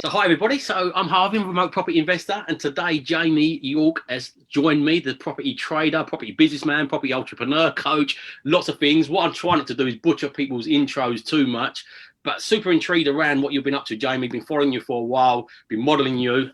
So hi everybody, so I'm Harvey, I'm a remote property investor, and today Jamie York has joined me, the property trader, property businessman, property entrepreneur, coach, lots of things. What I'm trying not to do is butcher people's intros too much, but super intrigued around what you've been up to, Jamie. Been following you for a while, been modeling you.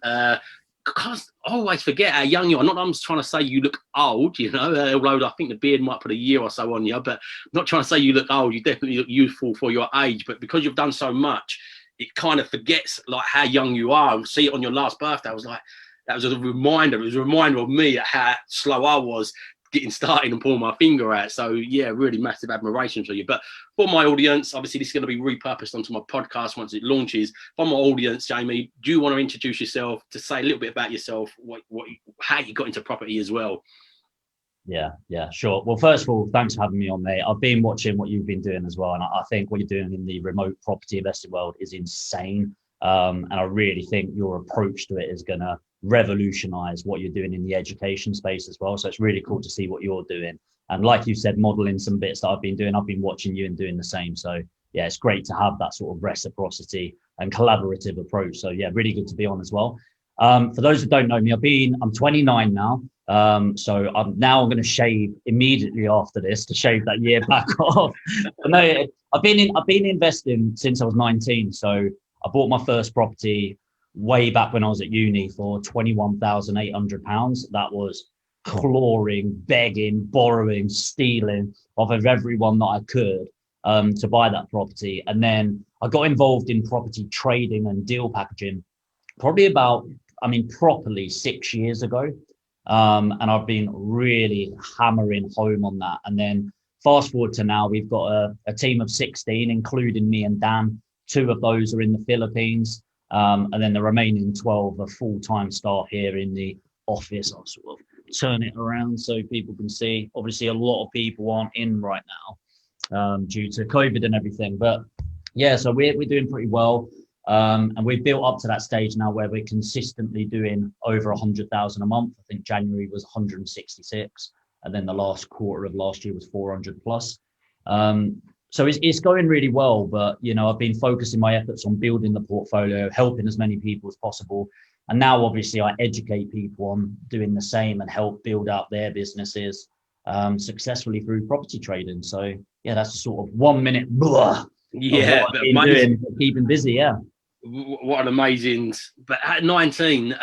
Because I always forget how young you are. Not that I'm trying to say you look old, although I think the beard might put a year or so on you, but I'm not trying to say you look old. You definitely look youthful for your age, but because you've done so much, it kind of forgets like how young you are. See it on your last birthday. I was like, that was a reminder. It was a reminder of me at how slow I was getting started and pulling my finger out. So yeah, really massive admiration for you. But for my audience, obviously this is going to be repurposed onto my podcast once it launches. For my audience, Jamie, do you want to introduce yourself, to say a little bit about yourself, how you got into property as well? Yeah, sure. Well, first of all, thanks for having me on, mate. I've been watching what you've been doing as well, and I think what you're doing in the remote property investing world is insane. And I really think your approach to it is going to revolutionize what you're doing in the education space as well. So it's really cool to see what you're doing. And like you said, modeling some bits that I've been doing, I've been watching you and doing the same. So yeah, it's great to have that sort of reciprocity and collaborative approach. So yeah, really good to be on as well. For those that don't know me, I'm 29 now. So I'm going to shave immediately after this to shave that year back off. But no, I've been investing since I was 19. So I bought my first property way back when I was at uni for £21,800. That was clawing, begging, borrowing, stealing off of everyone that I could to buy that property. And then I got involved in property trading and deal packaging probably properly 6 years ago. And I've been really hammering home on that. And then fast forward to now, we've got a team of 16, including me and Dan. 2 of those are in the Philippines. And then the remaining 12 are full-time staff here in the office. I'll sort of turn it around so people can see. Obviously, a lot of people aren't in right now due to COVID and everything. But yeah, so we're doing pretty well. And we've built up to that stage now where we're consistently doing over 100,000 a month. I think January was 166, and then the last quarter of last year was 400 plus. So it's going really well, but I've been focusing my efforts on building the portfolio, helping as many people as possible. And now obviously I educate people on doing the same and help build out their businesses successfully through property trading. So yeah, that's a sort of 1 minute blah Yeah, of what I've been doing, keeping busy. Yeah. What an amazing. But at 19,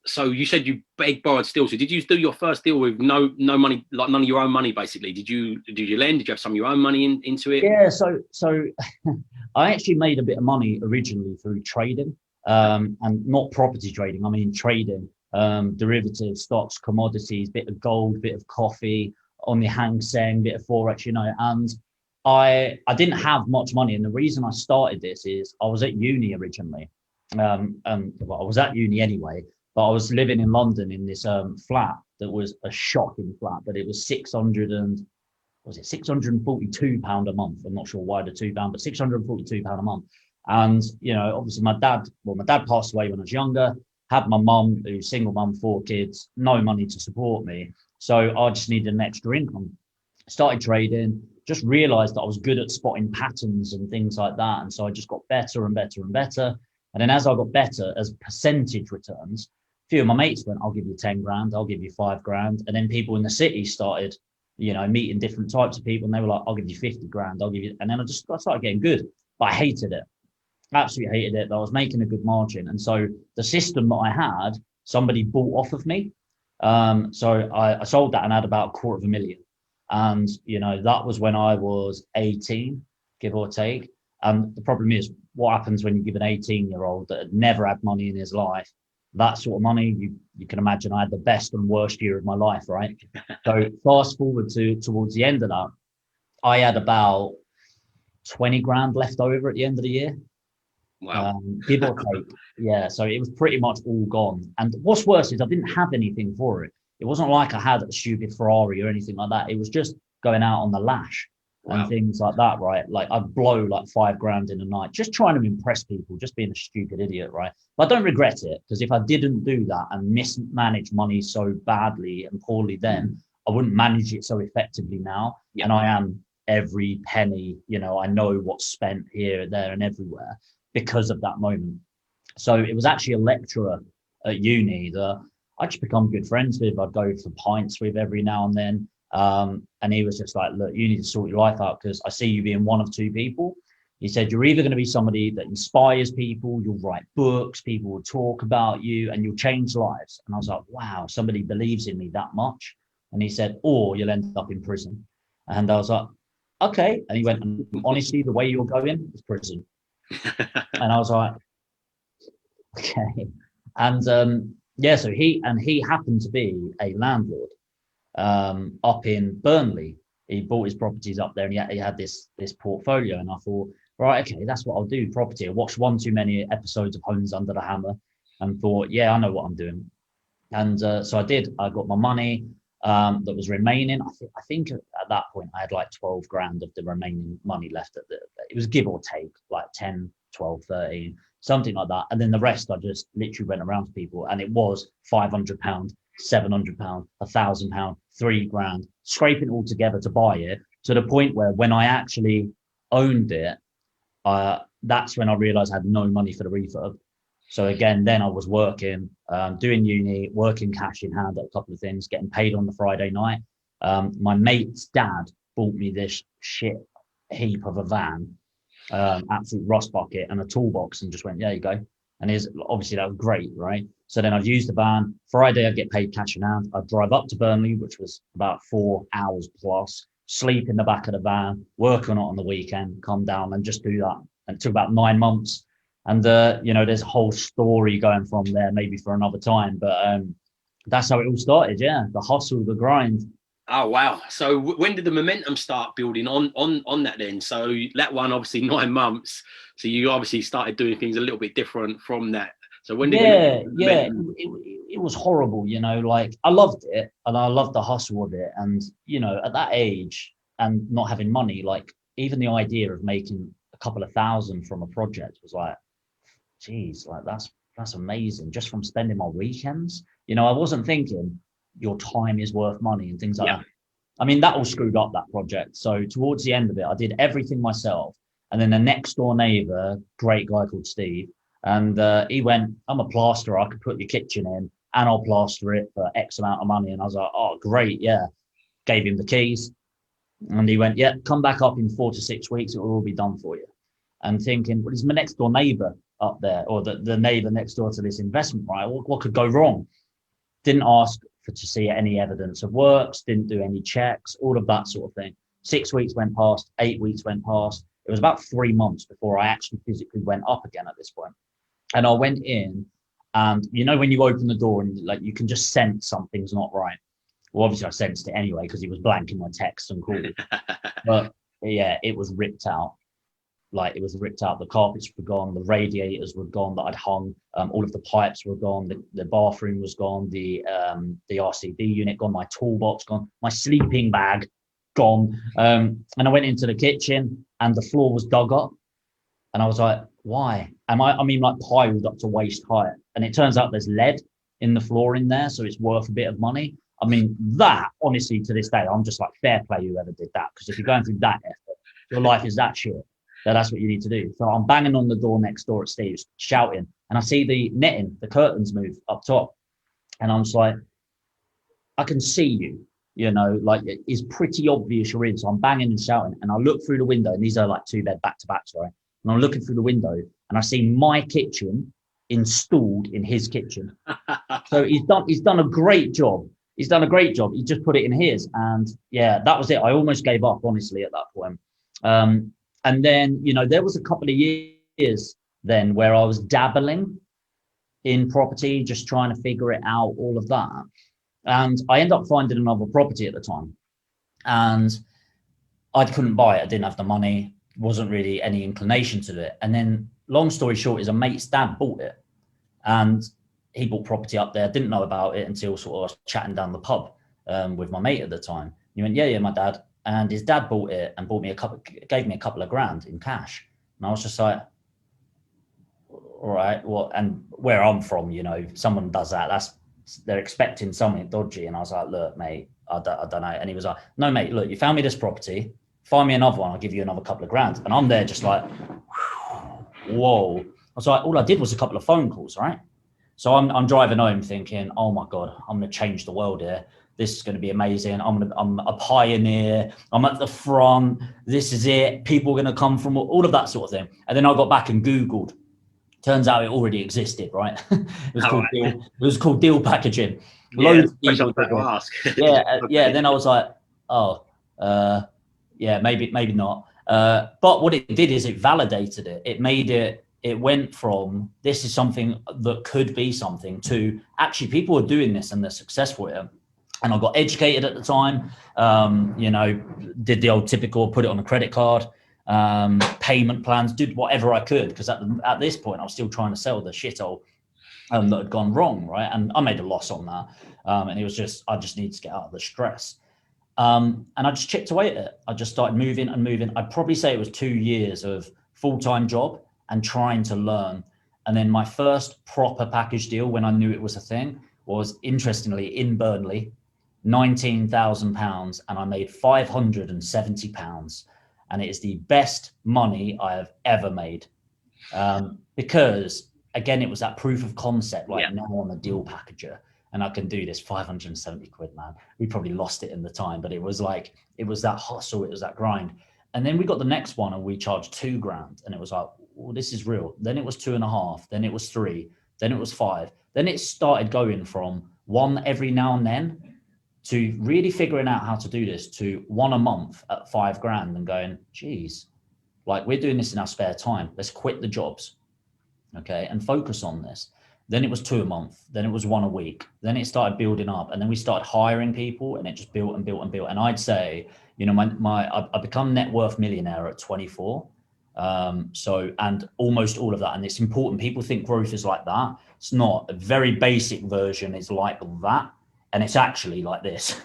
so you said you begged, borrowed, steal. So did you do your first deal with no money, like none of your own money, basically? Did you lend? Did you have some of your own money into it? Yeah, so I actually made a bit of money originally through trading, and not property trading. I mean trading, derivatives, stocks, commodities, bit of gold, bit of coffee, on the Hang Seng, bit of forex, and I didn't have much money, and the reason I started this is I was at uni originally. Well, I was at uni anyway, but I was living in London in this flat that was a shocking flat, but it was £642 a month. I'm not sure why the £2, but £642 a month. And obviously my dad passed away when I was younger. Had my mum, who's single mum, 4 kids, no money to support me, so I just needed an extra income. Started trading. Just realized that I was good at spotting patterns and things like that. And so I just got better and better and better. And then as I got better, as percentage returns, a few of my mates went, I'll give you 10 grand, I'll give you 5 grand. And then people in the city started, meeting different types of people. And they were like, I'll give you 50 grand, I'll give you. And then I started getting good. But I hated it. Absolutely hated it. But I was making a good margin. And so the system that I had, somebody bought off of me. So I sold that and had about $250,000. And, that was when I was 18, give or take. And the problem is what happens when you give an 18-year-old that had never had money in his life, that sort of money, you can imagine I had the best and worst year of my life, right? So fast forward towards the end of that, I had about 20 grand left over at the end of the year. Wow. Give or take. Yeah. So it was pretty much all gone. And what's worse is I didn't have anything for it. It wasn't like I had a stupid Ferrari or anything like that. It was just going out on the lash and things like that, right? Like I'd blow like 5 grand in a night, just trying to impress people, just being a stupid idiot, right? But I don't regret it, because if I didn't do that and mismanage money so badly and poorly then, I wouldn't manage it so effectively now. Yeah. And I am every penny, I know what's spent here, there and everywhere because of that moment. So it was actually a lecturer at uni that I just become good friends with. I'd go for pints with every now and then. And he was just like, look, you need to sort your life out because I see you being one of two people. He said, you're either going to be somebody that inspires people, you'll write books, people will talk about you, and you'll change lives. And I was like, wow, somebody believes in me that much. And he said, or you'll end up in prison. And I was like, okay. And he went, honestly, the way you're going is prison. And I was like, okay. And yeah, so he happened to be a landlord up in Burnley. He bought his properties up there, and he had this portfolio. And I thought, right, okay, that's what I'll do. Property. I watched one too many episodes of Homes Under the Hammer, and thought, yeah, I know what I'm doing. And so I did. I got my money that was remaining. I think at that point I had like 12 grand of the remaining money left. It was give or take like 10, 12, 13, something like that. And then the rest I just literally went around to people, and it was £500, £700, £1,000, 3 grand, scraping it all together to buy it, to the point where when I actually owned it, that's when I realized I had no money for the refurb. So again, then I was working, doing uni, working cash in hand at a couple of things, getting paid on the Friday night. My mate's dad bought me this shit heap of a van, absolute rust bucket and a toolbox, and just went, there you go. And obviously that was great, right? So then I'd use the van. Friday, I'd get paid cash in hand. I'd drive up to Burnley, which was about 4 hours plus, sleep in the back of the van, work on it on the weekend, come down and just do that. And it took about 9 months. And, there's a whole story going from there, maybe for another time. But that's how it all started, yeah. The hustle, the grind. Oh, wow. So when did the momentum start building on that then? So that one, obviously 9 months. So you obviously started doing things a little bit different from that. So when did it was horrible, like I loved it and I loved the hustle of it. And, at that age and not having money, like even the idea of making a couple of thousand from a project was like, geez, like that's amazing just from spending my weekends. I wasn't thinking your time is worth money and things like that. I mean, that all screwed up that project. So towards the end of it, I did everything myself. And then the next door neighbor, great guy called Steve, and he went, I'm a plasterer, I could put your kitchen in and I'll plaster it for X amount of money. And I was like, oh, great, yeah. Gave him the keys. And he went, yeah, come back up in 4 to 6 weeks, it will all be done for you. And thinking, well, he's my next door neighbor up there, or the neighbor next door to this investment, right? What could go wrong? Didn't ask to see any evidence of works, didn't do any checks, all of that sort of thing. 6 weeks went past, 8 weeks went past. It was about 3 months before I actually physically went up again at this point. And I went in, and when you open the door and like you can just sense something's not right. Well, obviously I sensed it anyway because he was blanking my texts and calls. But yeah, it was ripped out. Like it was ripped out. The carpets were gone. The radiators were gone that I'd hung. All of the pipes were gone. The bathroom was gone. The RCD unit gone. My toolbox gone. My sleeping bag gone. And I went into the kitchen and the floor was dug up. And I was like, why? I mean, like piled up to waist height. And it turns out there's lead in the floor in there. So it's worth a bit of money. I mean, that honestly, to this day, I'm just like, fair play whoever did that. Because if you're going through that effort, your life is that shit. That's what you need to do. So I'm banging on the door next door at Steve's, shouting, and I see the netting, the curtains move up top. And I'm just like, I can see you, like it's pretty obvious you're in. So I'm banging and shouting, and I look through the window, and these are like 2-bed back-to-backs, right? And I'm looking through the window, and I see my kitchen installed in his kitchen. So he's done a great job. He's done a great job. He just put it in his. And yeah, that was it. I almost gave up, honestly, at that point. And then, there was a couple of years then where I was dabbling in property, just trying to figure it out, all of that. And I ended up finding another property at the time. And I couldn't buy it. I didn't have the money. Wasn't really any inclination to it. And then, long story short, is a mate's dad bought it. And he bought property up there. Didn't know about it until sort of I was chatting down the pub with my mate at the time. He went, yeah, my dad. And his dad bought it and gave me a couple of grand in cash. And I was just like, all right, well, and where I'm from, someone does that, they're expecting something dodgy. And I was like, look, mate, I don't know. And he was like, no, mate, look, you found me this property, find me another one, I'll give you another couple of grand. And I'm there just like, whoa. was like, all I did was a couple of phone calls, right? So I'm driving home thinking, oh my God, I'm going to change the world here. This is going to be amazing. I'm a pioneer. I'm at the front. This is it. People are going to come from all of that sort of thing. And then I got back and Googled. Turns out it already existed, right? It was called deal packaging. Yeah, Loads of people to ask. yeah. Then I was like, oh, yeah, maybe not. But what it did is it validated it. It made it. It went from this is something that could be something to actually people are doing this and they're successful here. And I got educated at the time. Did the old typical, put it on a credit card, payment plans, did whatever I could because at this point I was still trying to sell the shithole that had gone wrong, right? And I made a loss on that, and it was just I just needed to get out of the stress. And I just chipped away at it. I just started moving and moving. I'd probably say it was 2 years of full-time job and trying to learn. And then my first proper package deal when I knew it was a thing was, interestingly, in Burnley, £19,000, and I made £570. And it is the best money I have ever made. Because, again, it was that proof of concept, like now I'm a deal packager. And I can do this 570 quid, man. We probably lost it in the time, but it was like, it was that hustle, it was that grind. And then we got the next one and we charged £2,000 and it was like, well, this is real. Then it was 2.5, then it was 3, then it was 5. Then it started going from one every now and then to really figuring out how to do this to one a month at £5,000 and going, geez, like we're doing this in our spare time. Let's quit the jobs, okay, and focus on this. Then it was 2 a month. Then it was 1 a week. Then it started building up, and then we started hiring people, and it just built and built and built. And I'd say, you know, I become net worth millionaire at 24. And almost all of that, and it's important. People think growth is like that. It's not. A very basic version is like that, and it's actually like this.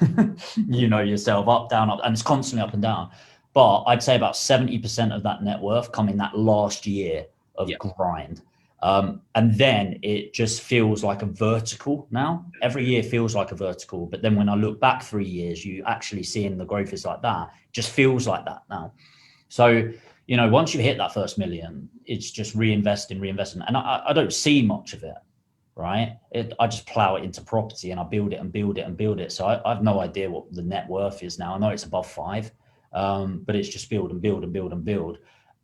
You know yourself, up, down, up, and it's constantly up and down. But I'd say about 70% of that net worth come in that last year of grind. And then it just feels like a vertical now. Every year feels like a vertical. But then when I look back 3 years, you actually seeing the growth is like that. It just feels like that now. So, you know, once you hit that first million, it's just reinvesting. And I don't see much of it, right? I just plow it into property and I build it. So I have no idea what the net worth is now. I know it's above 5, but it's just build.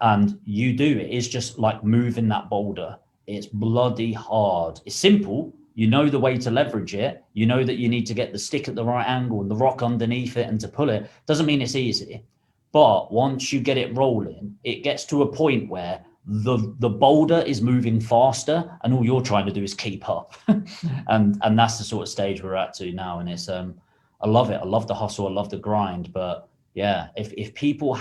And you do, it is just like moving that boulder. It's bloody hard. It's simple. You know the way to leverage it. You know that you need to get the stick at the right angle and the rock underneath it and to pull it. Doesn't mean it's easy. But once you get it rolling, it gets to a point where the boulder is moving faster and all you're trying to do is keep up. and that's the sort of stage we're at to now. And it's I love it. I love the hustle. I love the grind. But yeah, if people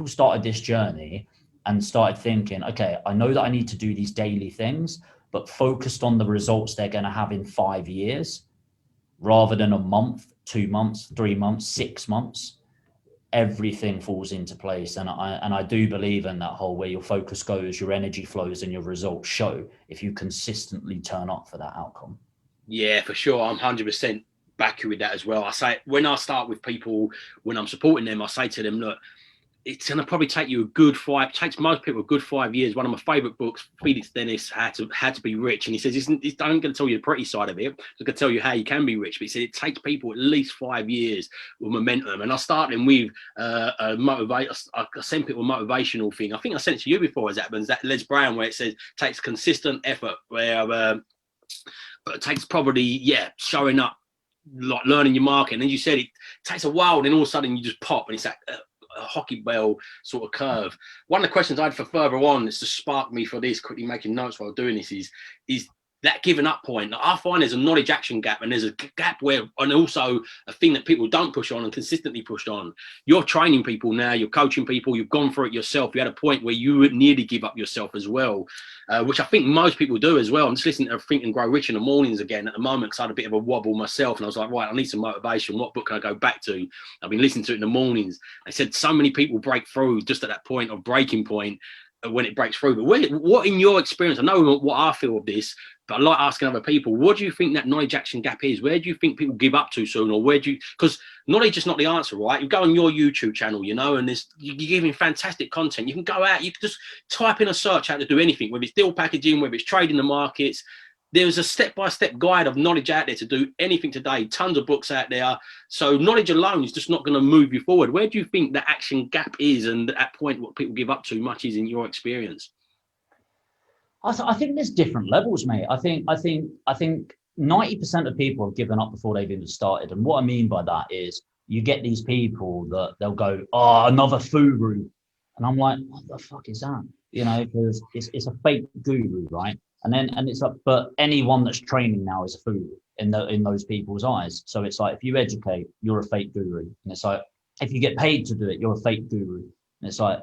started this journey and started thinking, okay, I know that I need to do these daily things, but focused on the results they're going to have in 5 years rather than a month, 2 months, 3 months, 6 months, everything falls into place. And I do believe in that whole where your focus goes, your energy flows and your results show if you consistently turn up for that outcome. Yeah, for sure. I'm 100% back with that as well. I say, when I start with people, when I'm supporting them, I say to them, look, it's going to probably take you takes most people a good 5 years. One of my favorite books, Felix Dennis, How to Be Rich. And he says, it's not going to tell you the pretty side of it. It's going to tell you how you can be rich. But he said, it takes people at least 5 years with momentum. And I started them with I sent people a motivational thing. I think I sent it to you before, as that Les Brown, where it says, takes consistent effort, where but it takes probably, showing up, like learning your market. And then you said it takes a while, and then all of a sudden you just pop, and it's like a hockey bell sort of curve. One of the questions I had for further on is to spark me for this, quickly making notes while doing this, is that giving up point. I find there's a knowledge action gap, and there's a gap where, and also a thing that people don't push on and consistently pushed on. You're training people now, you're coaching people, you've gone through it yourself. You had a point where you would nearly give up yourself as well, which I think most people do as well. I'm just listening to Think and Grow Rich in the mornings again at the moment, because I had a bit of a wobble myself, and I was like, right, I need some motivation. What book can I go back to? I've been listening to it in the mornings. They said so many people break through just at that point of breaking point when it breaks through. But what in your experience, I know what I feel of this, but I like asking other people, what do you think that knowledge action gap is? Where do you think people give up too soon? Or where do you, because knowledge is not the answer, right? You go on your YouTube channel, you know, and you're giving fantastic content. You can go out, you can just type in a search how to do anything, whether it's deal packaging, whether it's trading the markets. There's a step-by-step guide of knowledge out there to do anything today. Tons of books out there. So knowledge alone is just not going to move you forward. Where do you think the action gap is, and at that point what people give up too much is, in your experience? I think there's different levels, mate. I think 90% of people have given up before they've even started. And what I mean by that is you get these people that they'll go, oh, another guru. And I'm like, what the fuck is that? You know, because it's a fake guru, right? And it's like, but anyone that's training now is a guru in those people's eyes. So it's like, if you educate, you're a fake guru. And it's like, if you get paid to do it, you're a fake guru. And it's like,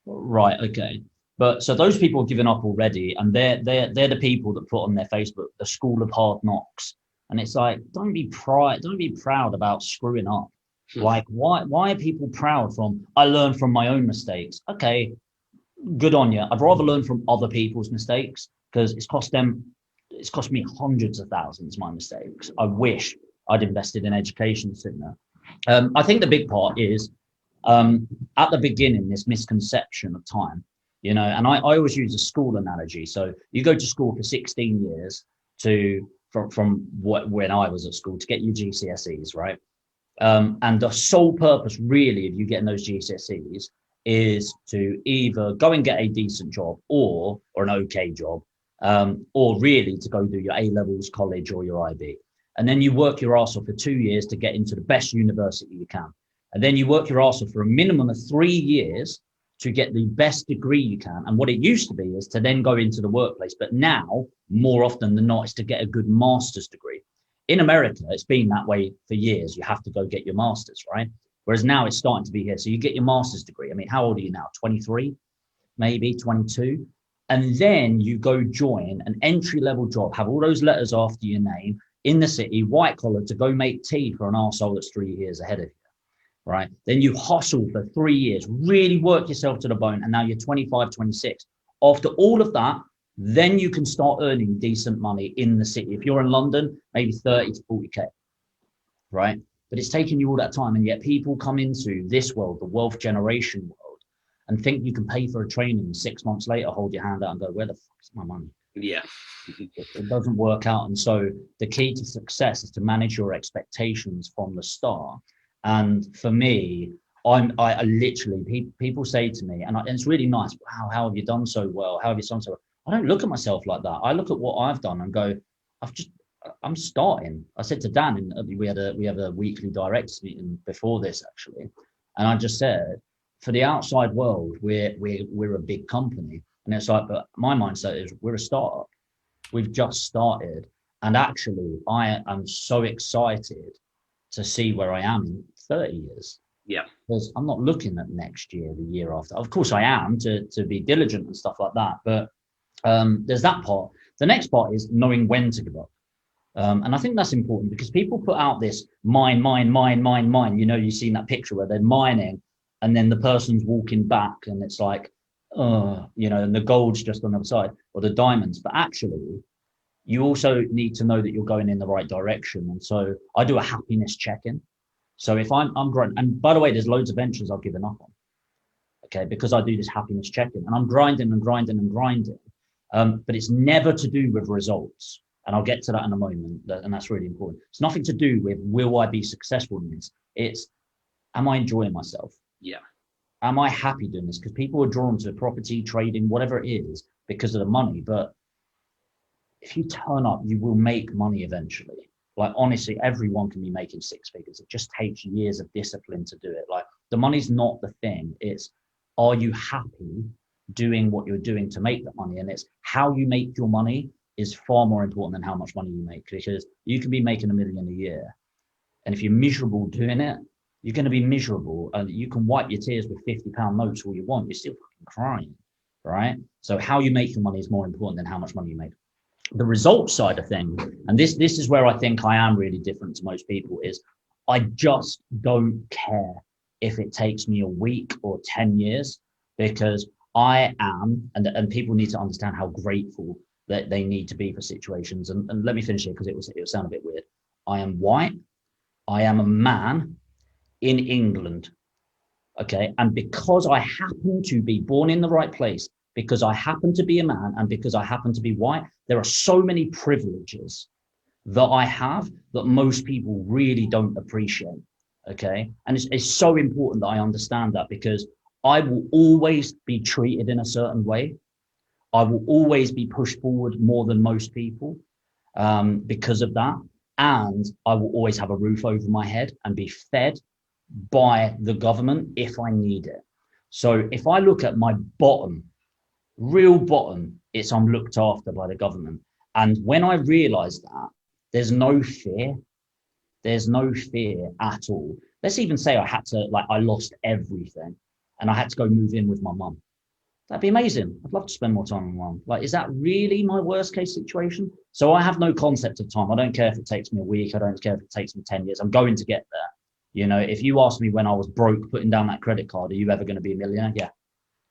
right, okay. But so those people have given up already, and they're the people that put on their Facebook the School of Hard Knocks, and it's like, don't be proud about screwing up. Like, why are people proud from? I learned from my own mistakes. Okay, good on you. I'd rather learn from other people's mistakes, because it's cost me hundreds of thousands, my mistakes. I wish I'd invested in education sooner. I think the big part is at the beginning, this misconception of time. You know, and I always use a school analogy. So you go to school for 16 years from when I was at school to get your GCSEs, right? And the sole purpose really of you getting those GCSEs is to either go and get a decent job or an okay job, or really to go do your A-levels, college, or your IB. And then you work your ass off for 2 years to get into the best university you can. And then you work your ass off for a minimum of 3 years to get the best degree you can. And what it used to be is to then go into the workplace. But now, more often than not, is to get a good master's degree. In America, it's been that way for years. You have to go get your master's, right? Whereas now it's starting to be here. So you get your master's degree. I mean, how old are you now? 23, maybe 22. And then you go join an entry-level job, have all those letters after your name in the city, white collar, to go make tea for an arsehole that's 3 years ahead of you. Right? Then you hustle for 3 years, really work yourself to the bone, and now you're 25, 26. After all of that, then you can start earning decent money in the city. If you're in London, maybe 30 to 40K, right? But it's taken you all that time, and yet people come into this world, the wealth generation world, and think you can pay for a training 6 months later, hold your hand out and go, where the fuck is my money? Yeah. It doesn't work out. And so the key to success is to manage your expectations from the start. And for me, I literally, people say to me, and it's really nice, wow, how have you done so well? How have you done so well? I don't look at myself like that. I look at what I've done and go, I'm starting. I said to Dan, and we had a weekly directors meeting before this actually, and I just said, for the outside world, we're a big company, and it's like, but my mindset is we're a startup. We've just started, and actually, I am so excited to see where I am in 30 years. Yeah. Because I'm not looking at next year, the year after. Of course I am to be diligent and stuff like that. But there's that part. The next part is knowing when to give up. And I think that's important, because people put out this mine. You know, you've seen that picture where they're mining and then the person's walking back and it's like, you know, and the gold's just on the other side, or the diamonds. But actually, you also need to know that you're going in the right direction. And so I do a happiness check-in. So if I'm grinding, and by the way, there's loads of ventures I've given up on, okay, because I do this happiness check-in, and I'm grinding. But it's never to do with results. And I'll get to that in a moment. And that's really important. It's nothing to do with, will I be successful in this? It's, am I enjoying myself? Yeah. Am I happy doing this? Because people are drawn to property, trading, whatever it is, because of the money. But if you turn up, you will make money eventually. Like, honestly, everyone can be making six figures. It just takes years of discipline to do it. Like, the money's not the thing. It's, are you happy doing what you're doing to make that money? And it's how you make your money is far more important than how much money you make, because you can be making $1 million a year. And if you're miserable doing it, you're going to be miserable, and you can wipe your tears with £50 notes all you want. You're still fucking crying, right? So how you make your money is more important than how much money you make. The results side of things, and this is where I think I am really different to most people, is I just don't care if it takes me a week or 10 years, because I am, and people need to understand how grateful that they need to be for situations. And let me finish here, because it will sound a bit weird. I am white. I am a man. in England. Okay. And because I happen to be born in the right place, because I happen to be a man, and because I happen to be white, there are so many privileges that I have that most people really don't appreciate. Okay. And it's so important that I understand that, because I will always be treated in a certain way. I will always be pushed forward more than most people, because of that. And I will always have a roof over my head and be fed by the government if I need it. So if I look at my bottom, real bottom, it's I'm looked after by the government. And when I realized that, there's no fear. There's no fear at all. Let's even say I had to, like, I lost everything and I had to go move in with my mum. That'd be amazing. I'd love to spend more time with my mum. Like, is that really my worst case situation? So I have no concept of time. I don't care if it takes me a week. I don't care if it takes me 10 years. I'm going to get there. You know, if you asked me when I was broke, putting down that credit card, are you ever going to be a millionaire? Yeah.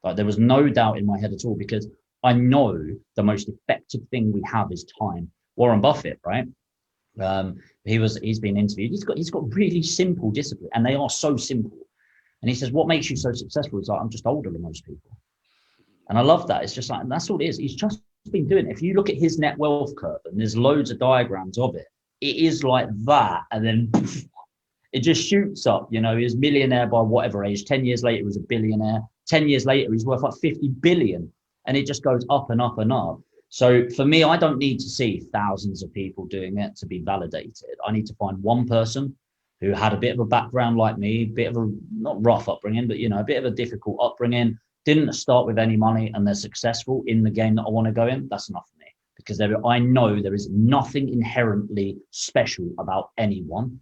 Like, there was no doubt in my head at all, because I know the most effective thing we have is time. Warren Buffett, right? He's been interviewed. He's got really simple discipline, and they are so simple. And he says, what makes you so successful? He's like, I'm just older than most people. And I love that. It's just like, that's all it is. He's just been doing it. If you look at his net wealth curve, and there's loads of diagrams of it, it is like that. And then it just shoots up. You know, he's millionaire by whatever age. 10 years later, he was a billionaire. 10 years later, he's worth like 50 billion. And it just goes up and up and up. So for me, I don't need to see thousands of people doing it to be validated. I need to find one person who had a bit of a background like me, a bit of a, not rough upbringing, but, you know, a bit of a difficult upbringing, didn't start with any money, and they're successful in the game that I want to go in. That's enough for me, because I know there is nothing inherently special about anyone,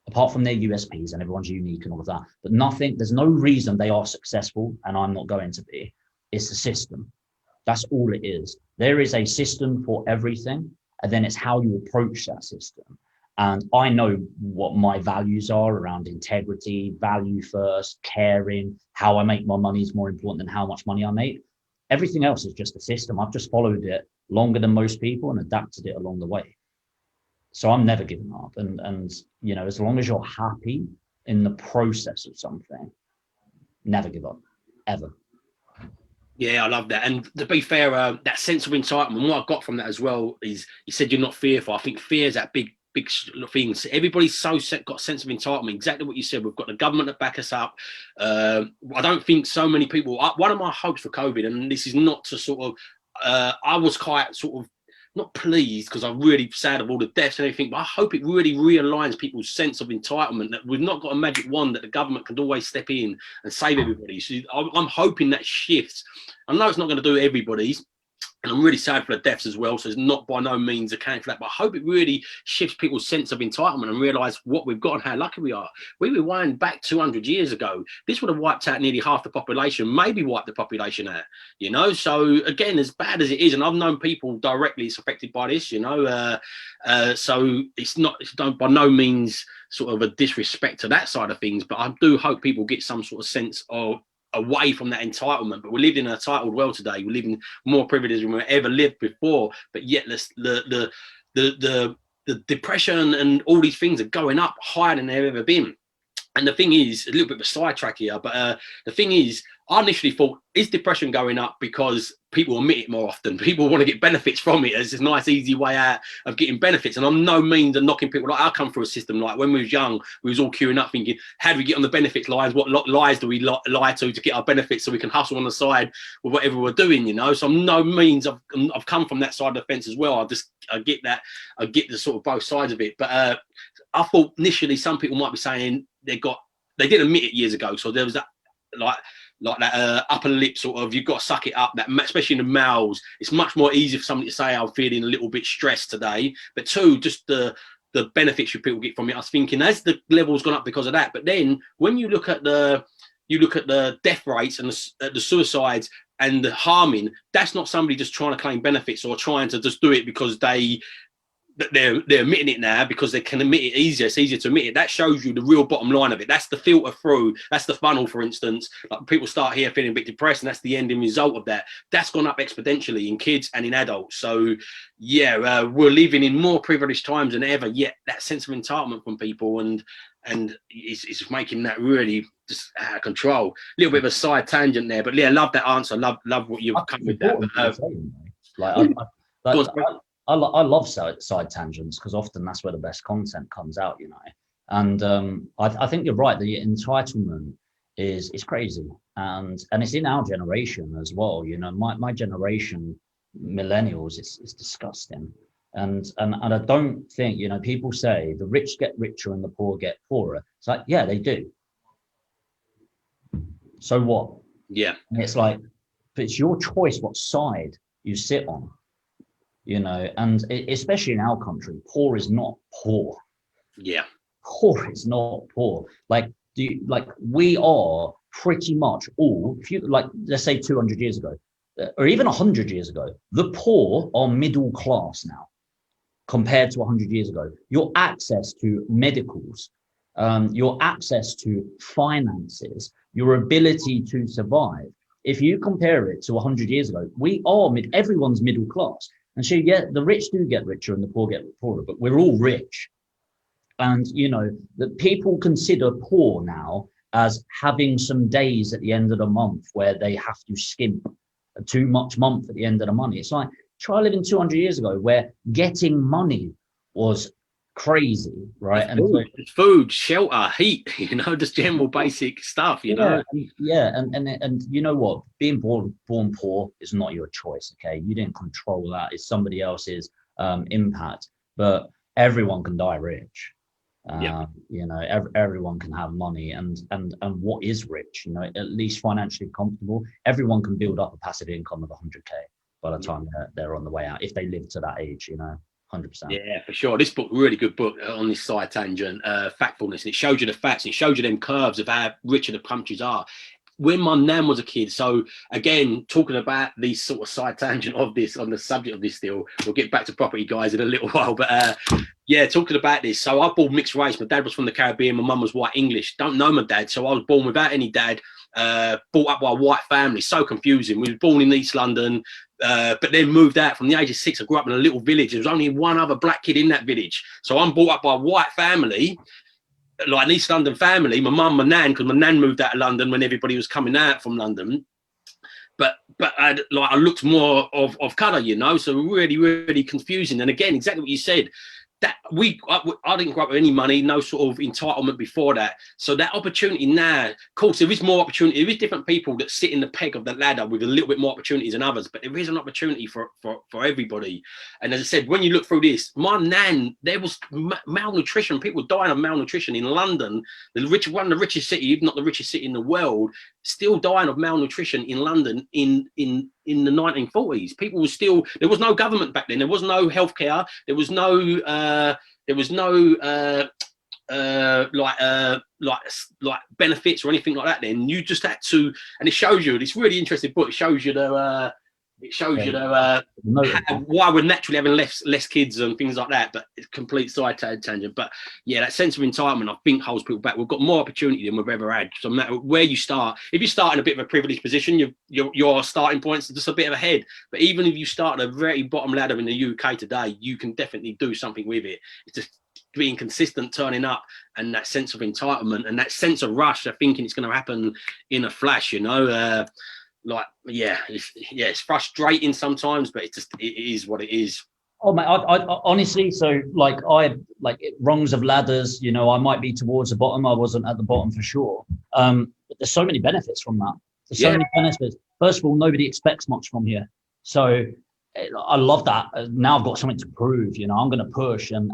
apart from their USPs, and everyone's unique and all of that. But nothing, there's no reason they are successful and I'm not going to be. It's the system. That's all it is. There is a system for everything, and then it's how you approach that system. And I know what my values are around integrity, value first, caring, how I make my money is more important than how much money I make. Everything else is just a system. I've just followed it longer than most people and adapted it along the way. So I'm never giving up. And you know, as long as you're happy in the process of something, never give up, ever. Yeah, I love that. And to be fair, that sense of entitlement, what I got from that as well is, you said you're not fearful. I think fear is that big thing. Everybody's got a sense of entitlement. Exactly what you said. We've got the government to back us up. I don't think so many people. One of my hopes for COVID, and this is not to sort of, I was quite sort of not pleased, because I'm really sad of all the deaths and everything, but I hope it really realigns people's sense of entitlement, that we've not got a magic wand that the government can always step in and save everybody. So I'm hoping that shifts. I know it's not going to do everybody's, and I'm really sad for the deaths as well. So it's not by no means accounting for that, but I hope it really shifts people's sense of entitlement and realise what we've got and how lucky we are. We rewind back 200 years ago. This would have wiped out nearly half the population, maybe wiped the population out, you know? So again, as bad as it is, and I've known people directly it's affected by this, you know? So it's by no means sort of a disrespect to that side of things, but I do hope people get some sort of sense of away from that entitlement. But we live in an entitled world today. We live in more privilege than we've ever lived before, but yet the depression and all these things are going up higher than they've ever been. And the thing is, a little bit of a sidetrack here, but the thing is, I initially thought, is depression going up because people admit it more often? People want to get benefits from it as a nice, easy way out of getting benefits. And I'm no means of knocking people. Like, I come through a system, like when we was young, we was all queuing up thinking, how do we get on the benefits lines? What lies do we lie to get our benefits so we can hustle on the side with whatever we're doing, you know? So I'm no means, I've come from that side of the fence as well. I get that. I get the sort of both sides of it. But I thought initially some people might be saying they didn't admit it years ago. So there was that, like that upper lip sort of, you've got to suck it up, that especially in the males, it's much more easy for somebody to say, I'm feeling a little bit stressed today. But two, just the benefits you people get from it. I was thinking, as the level's gone up because of that. But then when you look at the death rates and the suicides and the harming, that's not somebody just trying to claim benefits or trying to just do it because they're admitting it now, because they can admit it easier. It's easier to admit it. That shows you the real bottom line of it. That's the filter through. That's the funnel, for instance. Like, people start here feeling a bit depressed, and that's the ending result of that. That's gone up exponentially in kids and in adults. So yeah, we're living in more privileged times than ever, yet that sense of entitlement from people, and and it's making that really just out of control. A little bit of a side tangent there, but yeah, I love that answer. Love what you've come with that. I love side tangents because often that's where the best content comes out, you know. And I think you're right. The entitlement is crazy, and it's in our generation as well. You know, my generation, millennials, it's disgusting. And I don't think, you know, people say the rich get richer and the poor get poorer. It's like, yeah, they do. So what? Yeah. And it's like, but it's your choice what side you sit on, you know, and especially in our country, poor is not poor. Yeah. Poor is not poor. Like, we are pretty much all, if you like, let's say 200 years ago, or even 100 years ago, the poor are middle class now compared to 100 years ago. Your access to medicals, your access to finances, your ability to survive. If you compare it to 100 years ago, everyone's middle class. And so, yeah, the rich do get richer and the poor get poorer, but we're all rich. And, you know, that people consider poor now as having some days at the end of the month where they have to skimp too much month at the end of the money. It's like, try living 200 years ago where getting money was crazy, right? And food, shelter, heat, you know, just general basic stuff, you know. And you know what? Being born poor is not your choice, okay? You didn't control that. It's somebody else's impact. But everyone can die rich. You know, everyone can have money, and what is rich, you know, at least financially comfortable. Everyone can build up a passive income of 100K by the time they're on the way out, if they live to that age, you know. 100%. Yeah, for sure. This book, really good book on this side tangent, factfulness, and it shows you the facts. It shows you them curves of how richer the countries are. When my nan was a kid, so again, talking about these sort of side tangent of this on the subject of this deal, we'll get back to property guys in a little while, but yeah, talking about this. So I born mixed race. My dad was from the Caribbean. My mum was white English. Don't know my dad, so I was born without any dad. Brought up by a white family. So confusing. We were born in East London, but then moved out from the age of 6. I grew up in a little village. There was only one other black kid in that village. So I'm brought up by a white family, like an East London family. My mum, my nan, because my nan moved out of London when everybody was coming out from London. But I looked more of colour, you know. So really, really confusing. And again, exactly what you said. That I didn't grow up with any money, no sort of entitlement before that. So that opportunity now, of course, there is more opportunity. There is different people that sit in the peg of the ladder with a little bit more opportunities than others, but there is an opportunity for everybody. And as I said, when you look through this, my nan, there was malnutrition. People dying of malnutrition in London, one of the richest city, if not the richest city in the world, still dying of malnutrition in London in the 1940s. People were still, there was no government back then. There was no healthcare. There was no like benefits or anything like that. Then you just had to, and it shows you. It's really interesting book. It shows you why we're naturally having less kids and things like that. But it's complete side tangent. But yeah, that sense of entitlement, I think, holds people back. We've got more opportunity than we've ever had. So no matter where you start, if you start in a bit of a privileged position, your starting points are just a bit of ahead. But even if you start at the very bottom ladder in the UK today, you can definitely do something with it. It's just being consistent, turning up, and that sense of entitlement and that sense of rush of thinking it's going to happen in a flash, you know. It's frustrating sometimes, but it is what it is. Oh mate, I honestly, so like rungs of ladders, you know, I might be towards the bottom. I wasn't at the bottom for sure. But there's so many benefits from that. There's so many benefits. First of all, nobody expects much from here. So I love that. Now I've got something to prove, you know, I'm going to push and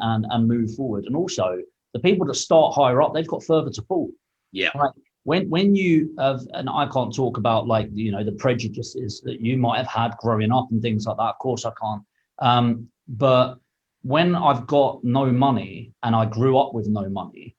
move forward. And also the people that start higher up, they've got further to fall. Yeah. Right? When you have, and I can't talk about like, you know, the prejudices that you might have had growing up and things like that. Of course I can't. But when I've got no money and I grew up with no money,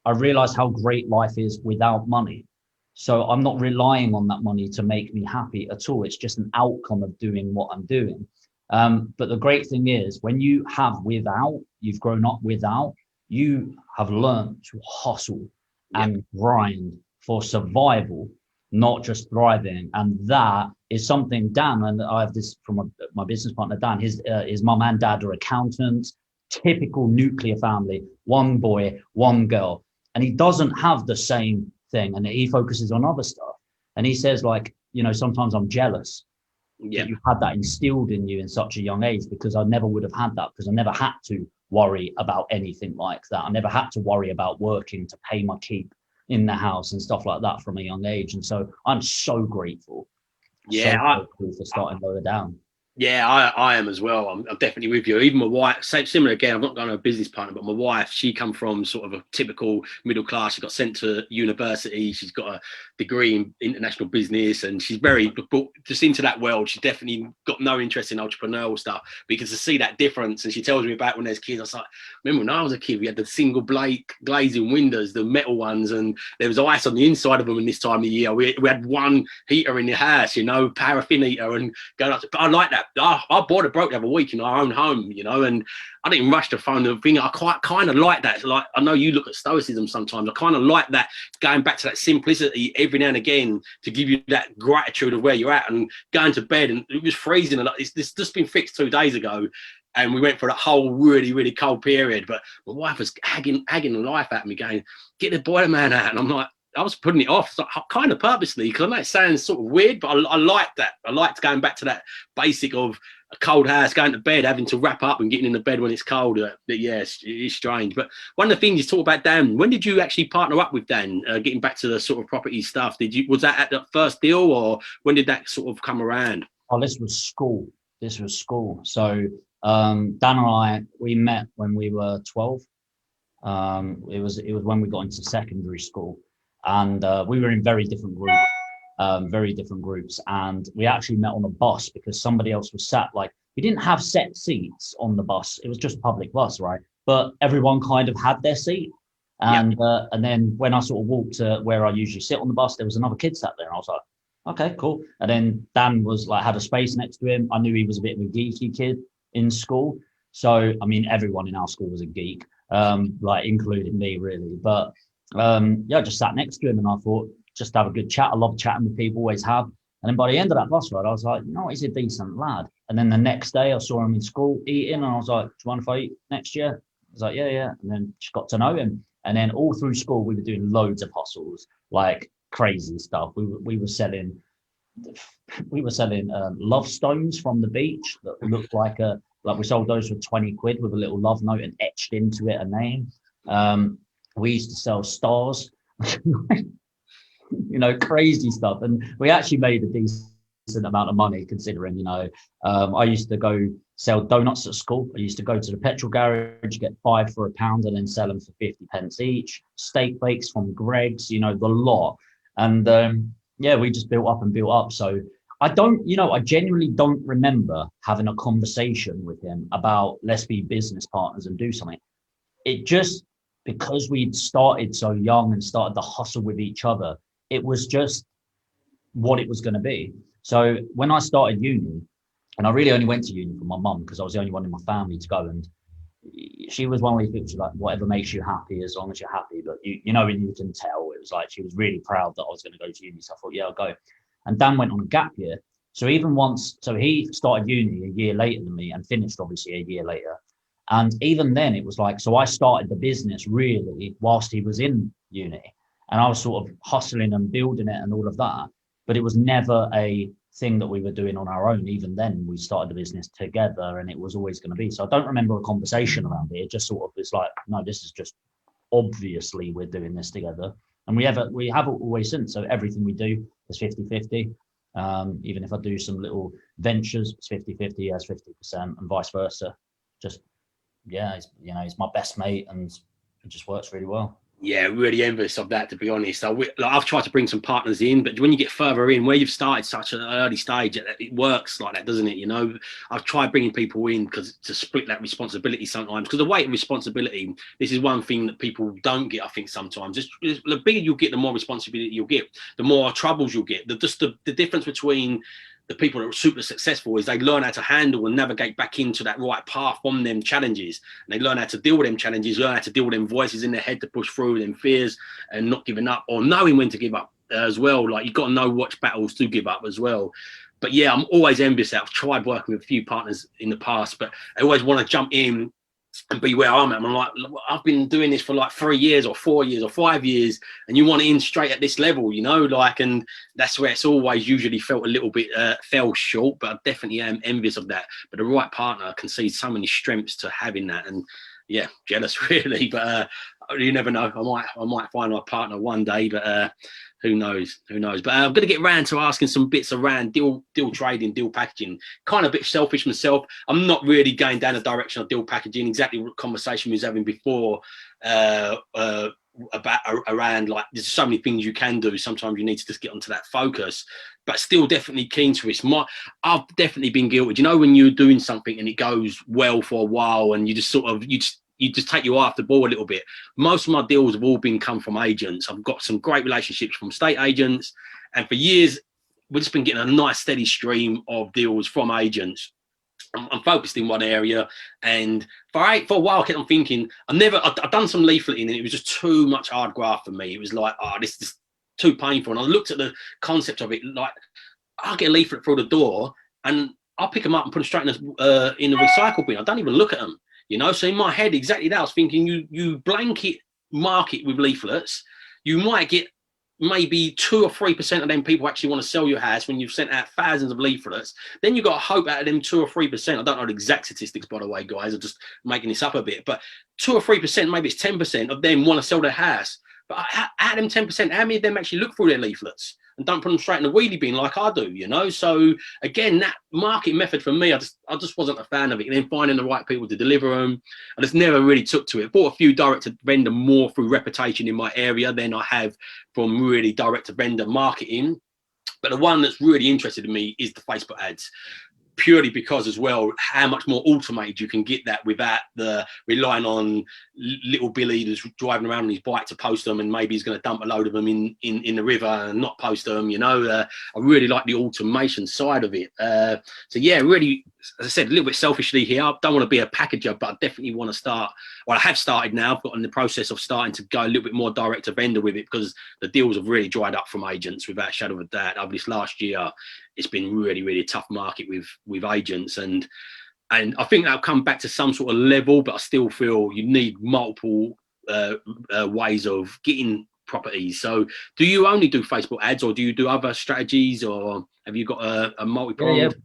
I realized how great life is without money. So I'm not relying on that money to make me happy at all. It's just an outcome of doing what I'm doing. But the great thing is when you have without, you've grown up without, you have learned to hustle and grind for survival, not just thriving. And that is something Dan, and I have this from my business partner, Dan, his mum and dad are accountants, typical nuclear family, one boy, one girl. and he doesn't have the same thing, and he focuses on other stuff. And he says, like, you know, sometimes I'm jealous Yeah. that you've had that instilled in you in such a young age, because I never would have had that, because I never had to worry about anything like that. I never had to worry about working to pay my keep in the house and stuff like that from a young age. And so I'm so grateful. Yeah, So grateful for starting lower down. Yeah, I am as well. I'm definitely with you. Even my wife, same similar again. I'm not going to a business partner, but my wife, she come from sort of a typical middle class. She got sent to university. She's got a degree in international business, and she's very just into that world. She's definitely got no interest in entrepreneurial stuff. Because to see that difference, and she tells me about when there's kids. I was like, remember when I was a kid, we had the single glazing windows, the metal ones, and there was ice on the inside of them. In this time of year, we had one heater in the house, you know, paraffin heater, and going up. But I like that. I bought a broke the other week in our own home, you know, and I didn't rush to phone the thing. I quite kind of like that. Like, I know you look at stoicism sometimes. I kind of like that, going back to that simplicity every now and again to give you that gratitude of where you're at, and going to bed. And it was freezing. And it's just been fixed 2 days ago. And we went for that whole really, really cold period. But my wife was hagging the life at me, going, get the boiler man out. And I'm like, I was putting it off, so kind of purposely, because I know it sounds sort of weird, but I like that. I liked going back to that basic of a cold house, going to bed, having to wrap up and getting in the bed when it's cold. Yes, it's strange. But one of the things you talk about, Dan, when did you actually partner up with Dan? Getting back to the sort of property stuff, was that at the first deal, or when did that sort of come around? Oh, this was school. So Dan and I, we met when we were 12. It was when we got into secondary school. And we were in very different groups, and we actually met on a bus because somebody else was sat, like, we didn't have set seats on the bus. It was just a public bus, right? But everyone kind of had their seat. And and then when I sort of walked to where I usually sit on the bus, there was another kid sat there, and I was like, okay, cool. And then Dan was like, had a space next to him. I knew he was a bit of a geeky kid in school. So, I mean, everyone in our school was a geek, like including me, really. But yeah, I just sat next to him, and I thought, just have a good chat. I love chatting with people, always have. And then by the end of that bus ride, I was like, you know, he's a decent lad. And then the next day I saw him in school eating, and I was like, do you mind if I eat next year? I was like, yeah. And then just got to know him. And then all through school, we were doing loads of hustles, like crazy stuff. We were selling love stones from the beach that looked like we sold those for 20 quid with a little love note and etched into it a name. We used to sell stars, you know, crazy stuff. And we actually made a decent amount of money, considering, you know, I used to go sell donuts at school. I used to go to the petrol garage, get 5 for £1 and then sell them for 50 pence each. Steak bakes from Greg's, you know, the lot. And yeah, we just built up. So I genuinely don't remember having a conversation with him about let's be business partners and do something. It just, because we'd started so young and started the hustle with each other, it was just what it was going to be. So when I started uni, and I really only went to uni for my mum because I was the only one in my family to go, and she was one of these people, she's like, whatever makes you happy, as long as you're happy. But you know, and you can tell, it was like she was really proud that I was going to go to uni. So I thought, yeah, I'll go. And Dan went on a gap year. So he started uni a year later than me and finished obviously a year later. And even then it was like, so I started the business really whilst he was in uni, and I was sort of hustling and building it and all of that. But it was never a thing that we were doing on our own. Even then we started the business together, and it was always going to be. So I don't remember a conversation around it. It just sort of was like, no, this is just obviously we're doing this together. And we have always since. So everything we do is 50-50. Even if I do some little ventures, it's 50-50, he has 50%, and vice versa. Just, yeah, he's my best mate, and it just works really well. Yeah, really envious of that, to be honest. I've tried to bring some partners in, but when you get further in, where you've started such an early stage, it works like that, doesn't it? You know, I've tried bringing people in to split that responsibility sometimes, because the weight of responsibility, this is one thing that people don't get, I think, sometimes. The bigger you get, the more responsibility you'll get, the more troubles you'll get. The difference between the people that are super successful is they learn how to handle and navigate back into that right path from them challenges. And they learn how to deal with them challenges, learn how to deal with them voices in their head to push through them fears and not giving up, or knowing when to give up as well. Like, you've got to know which battles to give up as well. But yeah, I'm always envious. I've tried working with a few partners in the past, but I always want to jump in and be where I'm at. I'm like, I've been doing this for like 3 years or 4 years or 5 years, and you want it in straight at this level, you know, like, and that's where it's always usually felt a little bit fell short, but I definitely am envious of that. But the right partner can see so many strengths to having that, and yeah, jealous really, but you never know. I might find my partner one day, but who knows? But I'm going to get around to asking some bits around deal trading, deal packaging. Kind of a bit selfish myself. I'm not really going down the direction of deal packaging. Exactly what conversation we was having before about around, like, there's so many things you can do. Sometimes you need to just get onto that focus. But still, definitely keen to it. I've definitely been guilty. You know, when you're doing something and it goes well for a while, and you just sort of you just take your eye off the ball a little bit. Most of my deals have all come from agents. I've got some great relationships from estate agents, and for years we've just been getting a nice steady stream of deals from agents. I'm focused in one area, and for a while I kept on thinking I've done some leafleting, and it was just too much hard graft for me. It was like, oh, this is too painful. And I looked at the concept of it, like, I'll get a leaflet through the door and I'll pick them up and put them straight in the recycle bin. I don't even look at them. You know, so in my head, exactly that, I was thinking, you blanket market with leaflets, you might get maybe 2 or 3% of them people actually want to sell your house when you've sent out thousands of leaflets. Then you've got to hope out of them 2 or 3%. I don't know the exact statistics, by the way, guys. I'm just making this up a bit. But 2 or 3%, maybe it's 10% of them want to sell their house. But out of them 10%, how many of them actually look through their leaflets and don't put them straight in the wheelie bin like I do, you know? So again, that market method for me, I just wasn't a fan of it. And then finding the right people to deliver them, I just never really took to it. Bought a few direct to vendor more through reputation in my area than I have from really direct to vendor marketing. But the one that's really interested in me is the Facebook ads, purely because as well, how much more automated you can get that without the relying on little Billy that's driving around on his bike to post them, and maybe he's going to dump a load of them in the river and not post them, you know. I really like the automation side of it. So yeah, really, as I said, a little bit selfishly here, I don't want to be a packager, but I definitely want to start, well, I have started now. I've got in the process of starting to go a little bit more direct to vendor with it, because the deals have really dried up from agents without a shadow of a doubt. Over this last year, it's been really, really tough market with agents, and I think that'll come back to some sort of level, but I still feel you need multiple ways of getting properties. So do you only do Facebook ads, or do you do other strategies, or have you got a multi-pronged?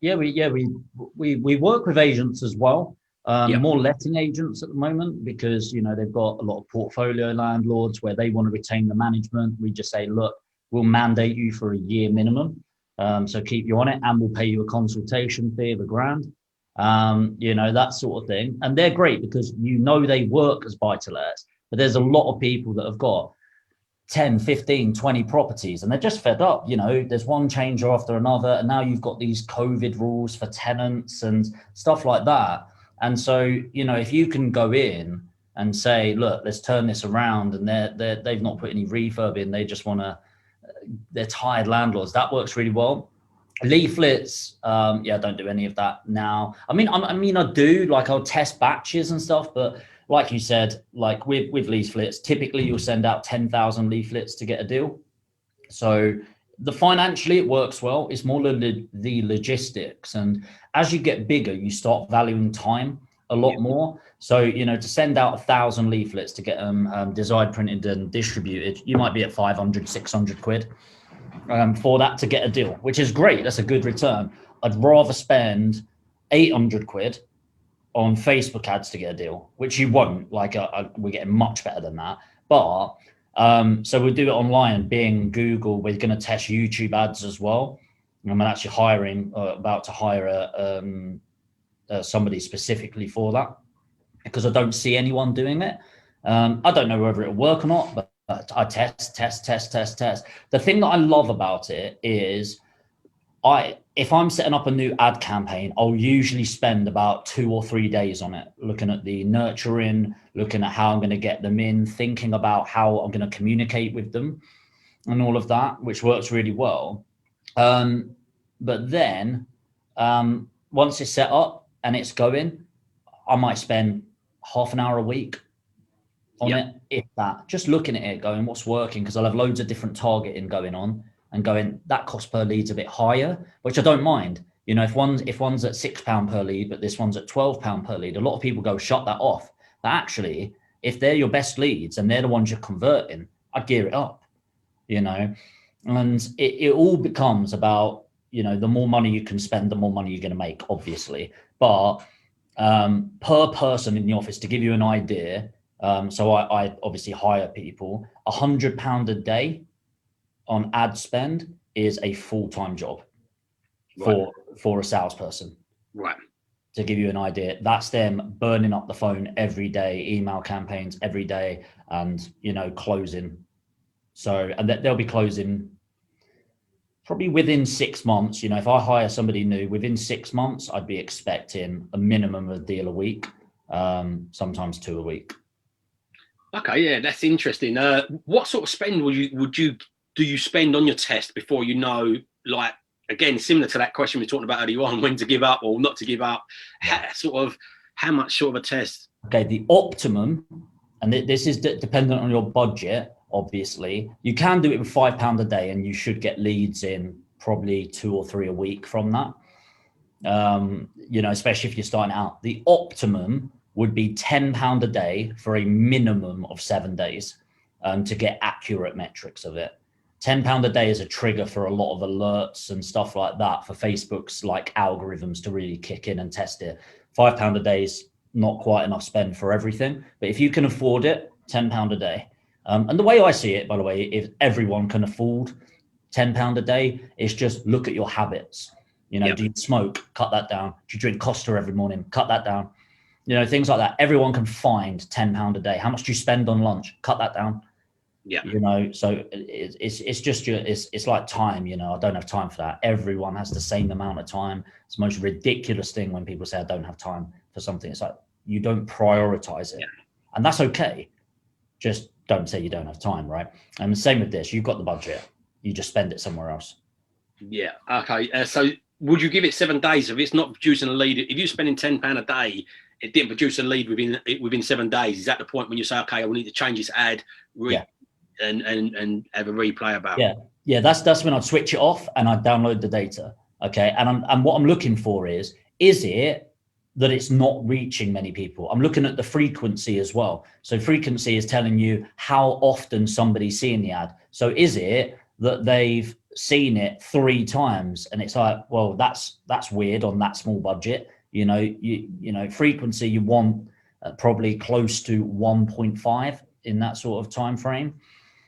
We work with agents as well. Yep. More letting agents at the moment, because, you know, they've got a lot of portfolio landlords where they want to retain the management. We just say, look, we'll mandate you for a year minimum. So keep you on it, and we'll pay you a consultation fee of £1,000, you know, that sort of thing. And they're great because, you know, they work as buy-to-lets, but there's a lot of people that have got 10, 15, 20 properties, and they're just fed up. You know, there's one changer after another, and now you've got these COVID rules for tenants and stuff like that. And so, you know, if you can go in and say, look, let's turn this around, and they've not put any refurb in, they just want to, they're tired landlords, that works really well. Leaflets, I don't do any of that now. I mean, I do, like, I'll test batches and stuff, but like you said, like with leaflets, typically you'll send out 10,000 leaflets to get a deal. So financially it works well. It's more the logistics, and as you get bigger, you start valuing time a lot more. So, you know, to send out 1,000 leaflets to get them designed, printed and distributed, you might be at 500, 600 quid for that to get a deal, which is great. That's a good return. I'd rather spend 800 quid on Facebook ads to get a deal, which you won't. Like, we're getting much better than that. But so we'll do it online, Bing, Google. We're going to test YouTube ads as well. I'm actually about to hire somebody specifically for that, because I don't see anyone doing it. I don't know whether it'll work or not, but I test. The thing that I love about it is, if I'm setting up a new ad campaign, I'll usually spend about 2 or 3 days on it, looking at the nurturing, looking at how I'm going to get them in, thinking about how I'm going to communicate with them and all of that, which works really well. But then once it's set up and it's going, I might spend half an hour a week on it, if that, just looking at it, going, what's working? Because I'll have loads of different targeting going on, and going, that cost per lead's a bit higher, which I don't mind. You know, if one's at £6 per lead, but this one's at £12 per lead, a lot of people go, shut that off. But actually, if they're your best leads and they're the ones you're converting, I'd gear it up, you know. And it all becomes about, you know, the more money you can spend, the more money you're going to make, obviously. But per person in the office, to give you an idea, so I obviously hire people, £100 a day on ad spend is a full-time job for a salesperson. Right. To give you an idea, that's them burning up the phone every day, email campaigns every day, and, you know, closing. So, and they'll be closing probably within 6 months. You know, if I hire somebody new, within 6 months, I'd be expecting a minimum of a deal a week, sometimes 2 a week. Okay, yeah, that's interesting. What sort of spend do you spend on your test before you know, like, again, similar to that question we were talking about earlier on, when to give up or not to give up, how much sort of a test? Okay, the optimum, and this is dependent on your budget, obviously. You can do it with £5 a day and you should get leads in probably 2 or 3 a week from that. You know, especially if you're starting out. The optimum would be £10 a day for a minimum of 7 days to get accurate metrics of it. £10 a day is a trigger for a lot of alerts and stuff like that for Facebook's like algorithms to really kick in and test it. £5 a day is not quite enough spend for everything, but if you can afford it, £10 a day. And the way I see it, by the way, if everyone can afford £10 a day, it's just look at your habits. You know, do you smoke? Cut that down. Do you drink Costa every morning? Cut that down. You know, things like that. Everyone can find £10 a day. How much do you spend on lunch? Cut that down. Yeah. You know, so it's just it's like time. You know, I don't have time for that. Everyone has the same amount of time. It's the most ridiculous thing when people say I don't have time for something. It's like you don't prioritize it, and that's okay. Just don't say you don't have time, right? And the same with this. You've got the budget. You just spend it somewhere else. Yeah. Okay. So would you give it 7 days if it's not producing a lead? If you're spending £10 a day, it didn't produce a lead within 7 days. Is that the point when you say, okay, I will need to change this ad and have a replay about? Yeah. That's when I'd switch it off and I'd download the data. Okay. And what I'm looking for is it that it's not reaching many people? I'm looking at the frequency as well. So frequency is telling you how often somebody's seeing the ad. So is it that they've seen it 3 times and it's like, well, that's weird on that small budget. You know, frequency you want probably close to 1.5 in that sort of time frame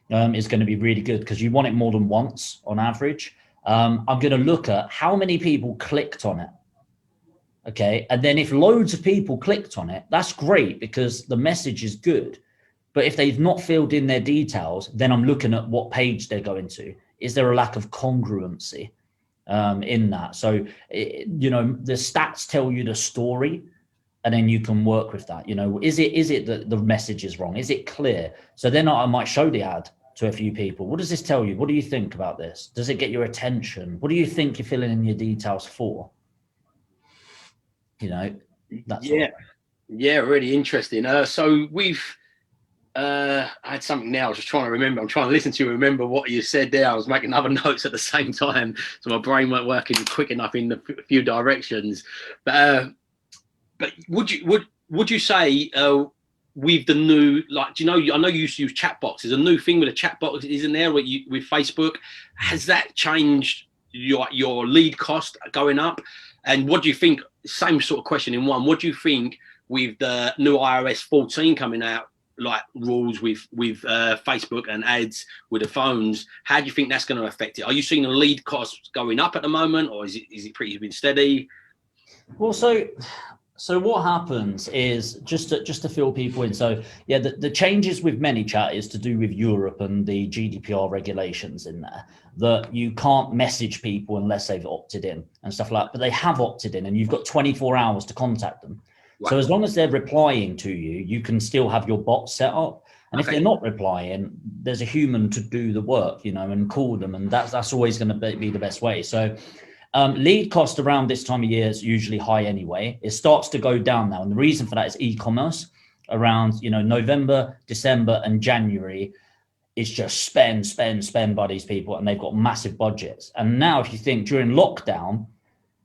is going to be really good because you want it more than once on average. I'm going to look at how many people clicked on it. Okay. And then if loads of people clicked on it, that's great because the message is good. But if they've not filled in their details, then I'm looking at what page they're going to. Is there a lack of congruency in that? So, you know, the stats tell you the story and then you can work with that. You know, is it that the message is wrong? Is it clear? So then I might show the ad to a few people. What does this tell you? What do you think about this? Does it get your attention? What do you think you're filling in your details for? You know, that's really interesting. So I had something now. I was just trying to remember. I'm trying to listen to you and remember what you said there. I was making other notes at the same time, so my brain weren't working quick enough in a few directions. But would you say with the new, like, do you know? I know you used to use chat box. There's a new thing with a chat box, isn't there? With Facebook, has that changed your lead cost going up? And what do you think? Same sort of question in one. What do you think with the new iOS 14 coming out, like rules with Facebook and ads with the phones? How do you think that's going to affect it? Are you seeing the lead costs going up at the moment, or is it pretty been steady? Well, so what happens is just to fill people in. So yeah, the changes with ManyChat is to do with Europe and the GDPR regulations in there, that you can't message people unless they've opted in and stuff like that. But they have opted in and you've got 24 hours to contact them. Right. So as long as they're replying to you, you can still have your bot set up. And if they're not replying, there's a human to do the work, you know, and call them. And that's always going to be the best way. So lead cost around this time of year is usually high anyway. It starts to go down now. And the reason for that is e-commerce. Around, you know, November, December and January, it's just spend by these people and they've got massive budgets. And now if you think during lockdown,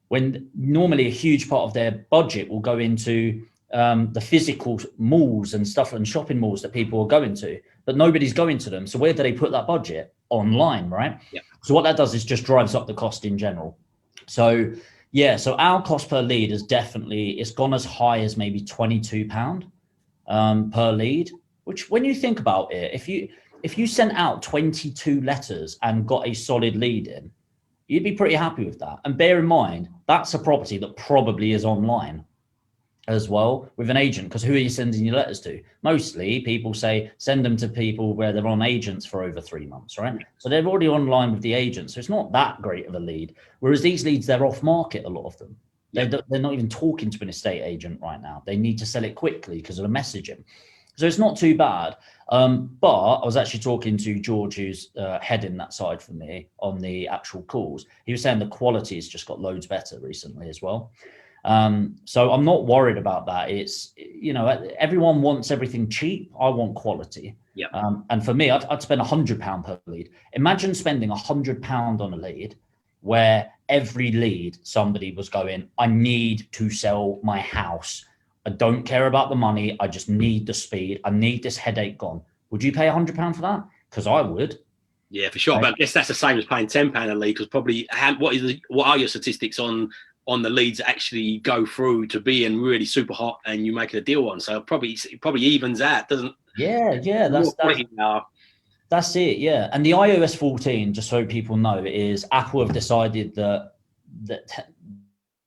when normally a huge part of their budget will go into the physical malls and stuff and shopping malls that people are going to, but nobody's going to them. So where do they put that budget? Online, right? Yeah. So what that does is just drives up the cost in general. So yeah, so our cost per lead is definitely, it's gone as high as maybe £22 per lead, which when you think about it, if you sent out 22 letters and got a solid lead in, you'd be pretty happy with that. And bear in mind, that's a property that probably is online as well with an agent, because who are you sending your letters to? Mostly people say send them to people where they're on agents for over 3 months, right? So they're already online with the agent. So it's not that great of a lead. Whereas these leads, they're off market, a lot of them. They're not even talking to an estate agent right now. They need to sell it quickly because of the messaging. So it's not too bad. But I was actually talking to George, who's heading that side for me on the actual calls. He was saying the quality has just got loads better recently as well. So I'm not worried about that. It's, you know, everyone wants everything cheap. I want quality. Yeah. And for me, I'd spend £100 per lead. Imagine spending £100 on a lead where every lead somebody was going, I need to sell my house. I don't care about the money. I just need the speed. I need this headache gone. Would you pay £100 for that? Because I would. Yeah, for sure. Right. But I guess that's the same as paying £10 a lead, because probably what are your statistics on the leads that actually go through to being really super hot and you make a deal on? So it probably evens out, doesn't? Yeah. That's it. Yeah. And the iOS 14, just so people know, is Apple have decided that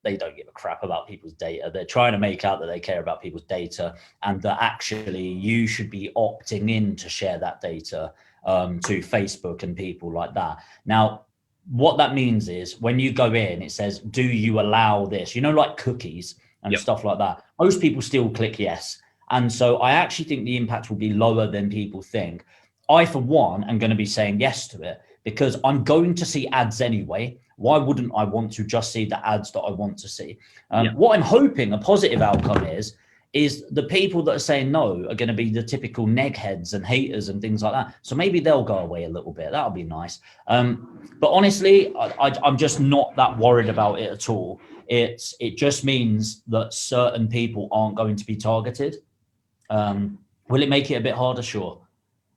they don't give a crap about people's data. They're trying to make out that they care about people's data, and that actually you should be opting in to share that data to Facebook and people like that. Now, what that means is when you go in, it says, do you allow this? You know, like cookies and stuff like that. Most people still click yes. And so I actually think the impact will be lower than people think. I, for one, am going to be saying yes to it because I'm going to see ads anyway. Why wouldn't I want to just see the ads that I want to see? What I'm hoping a positive outcome is the people that are saying no are going to be the typical neckheads and haters and things like that. So maybe they'll go away a little bit. That'll be nice. But honestly, I'm just not that worried about it at all. It just means that certain people aren't going to be targeted. Will it make it a bit harder? Sure.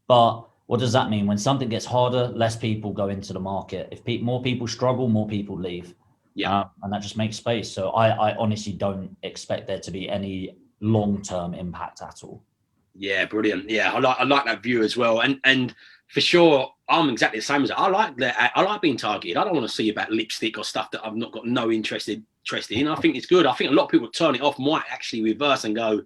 But what does that mean? When something gets harder, less people go into the market. If more people struggle, more people leave. And that just makes space. So I honestly don't expect there to be any long-term impact at all. Yeah, brilliant. Yeah, I like that view as well. And for sure, I'm exactly the same as I like that. I like being targeted. I don't want to see about lipstick or stuff that I've not got no interest in. I think it's good. I think a lot of people turn it off might actually reverse and go,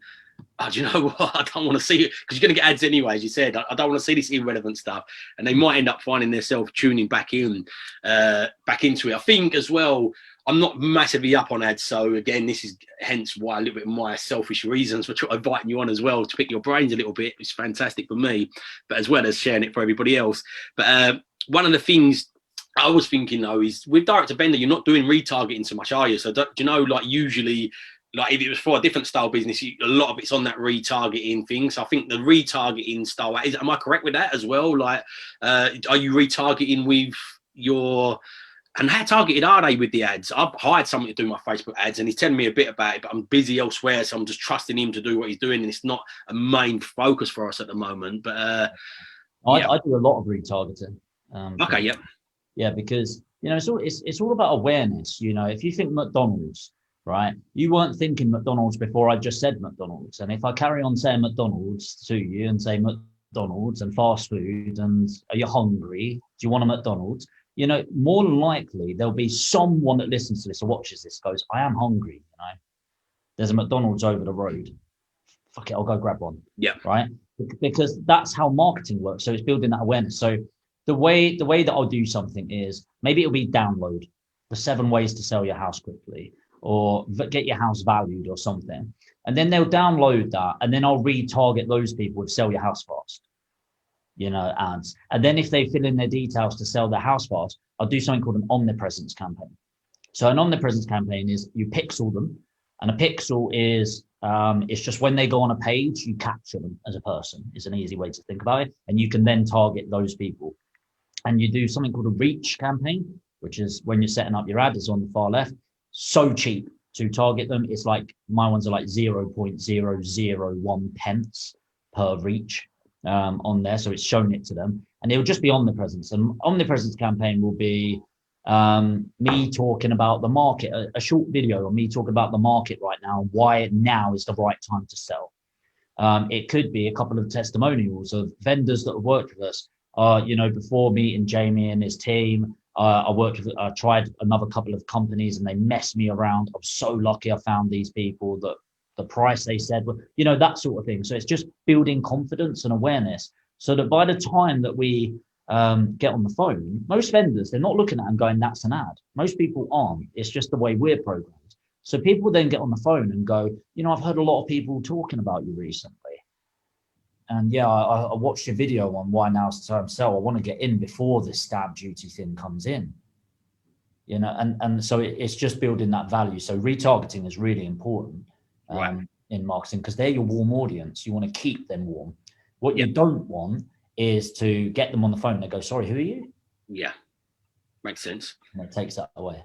oh, do you know what? I don't want to see it, because you're going to get ads anyway, as you said. I don't want to see this irrelevant stuff. And they might end up finding themselves tuning back into it. I think as well, I'm not massively up on ads. So again, this is hence why a little bit of my selfish reasons for inviting you on as well, to pick your brains a little bit. It's fantastic for me, but as well as sharing it for everybody else. But one of the things I was thinking though is with direct to vendor, you're not doing retargeting so much, are you? So do you know, like usually, like if it was for a different style business, a lot of it's on that retargeting thing. So I think the retargeting style, am I correct with that as well? Like, are you retargeting with your, and how targeted are they with the ads? I've hired someone to do my Facebook ads and he's telling me a bit about it, but I'm busy elsewhere. So I'm just trusting him to do what he's doing. And it's not a main focus for us at the moment, but I do a lot of retargeting. Okay. Yeah, because, you know, it's all about awareness. You know, if you think McDonald's, right? You weren't thinking McDonald's before I just said McDonald's. And if I carry on saying McDonald's to you and say McDonald's and fast food and are you hungry? Do you want a McDonald's? You know, more than likely there'll be someone that listens to this or watches this goes, I am hungry, you know. There's a McDonald's over the road. Fuck it, I'll go grab one. Yeah. Right? Because that's how marketing works. So it's building that awareness. So the way that I'll do something is maybe it'll be download the 7 ways to sell your house quickly, or get your house valued or something. And then they'll download that. And then I'll retarget those people with sell your house fast, you know, ads. And then if they fill in their details to sell their house fast, I'll do something called an omnipresence campaign. So an omnipresence campaign is you pixel them. And a pixel is, it's just when they go on a page, you capture them as a person. It's an easy way to think about it. And you can then target those people. And you do something called a reach campaign, which is when you're setting up your ad, is on the far left. so cheap to target them. It's like my ones are like 0.001 pence per reach on there. So it's shown it to them, and it'll just be omnipresence. And omnipresence campaign will be me talking about the market, a short video of me talking about the market right now, and why now is the right time to sell. It could be a couple of testimonials of vendors that have worked with us. Before meeting Jamie and his team, I tried another couple of companies and they messed me around. I'm so lucky I found these people that the price they said, that sort of thing. So it's just building confidence and awareness so that by the time that we get on the phone, most vendors, they're not looking at it and going, that's an ad. Most people aren't. It's just the way we're programmed. So people then get on the phone and go, I've heard a lot of people talking about you recently. And yeah, I watched your video on why now's the time to sell. I want to get in before this stamp duty thing comes in. And so it's just building that value. So retargeting is really important in marketing because they're your warm audience. You want to keep them warm. What you don't want is to get them on the phone and they go, sorry, who are you? Yeah, makes sense. And it takes that away.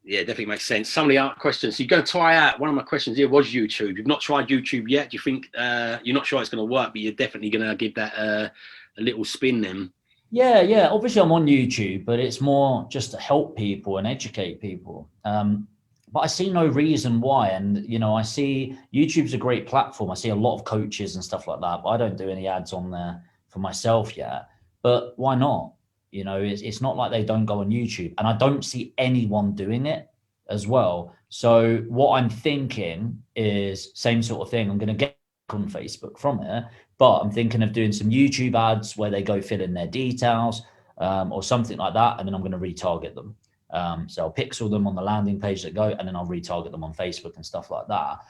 Yeah, definitely makes sense. Some of the questions. So you're going to try out. One of my questions here was YouTube. You've not tried YouTube yet. Do you think you're not sure it's going to work, but you're definitely going to give that a little spin then? Yeah. Obviously, I'm on YouTube, but it's more just to help people and educate people. But I see no reason why. And, I see YouTube's a great platform. I see a lot of coaches and stuff like that, but I don't do any ads on there for myself yet. But why not? It's not like they don't go on YouTube, and I don't see anyone doing it as well. So what I'm thinking is same sort of thing. I'm going to get on Facebook from it, but I'm thinking of doing some YouTube ads where they go fill in their details or something like that. And then I'm going to retarget them. So I'll pixel them on the landing page that go, and then I'll retarget them on Facebook and stuff like that.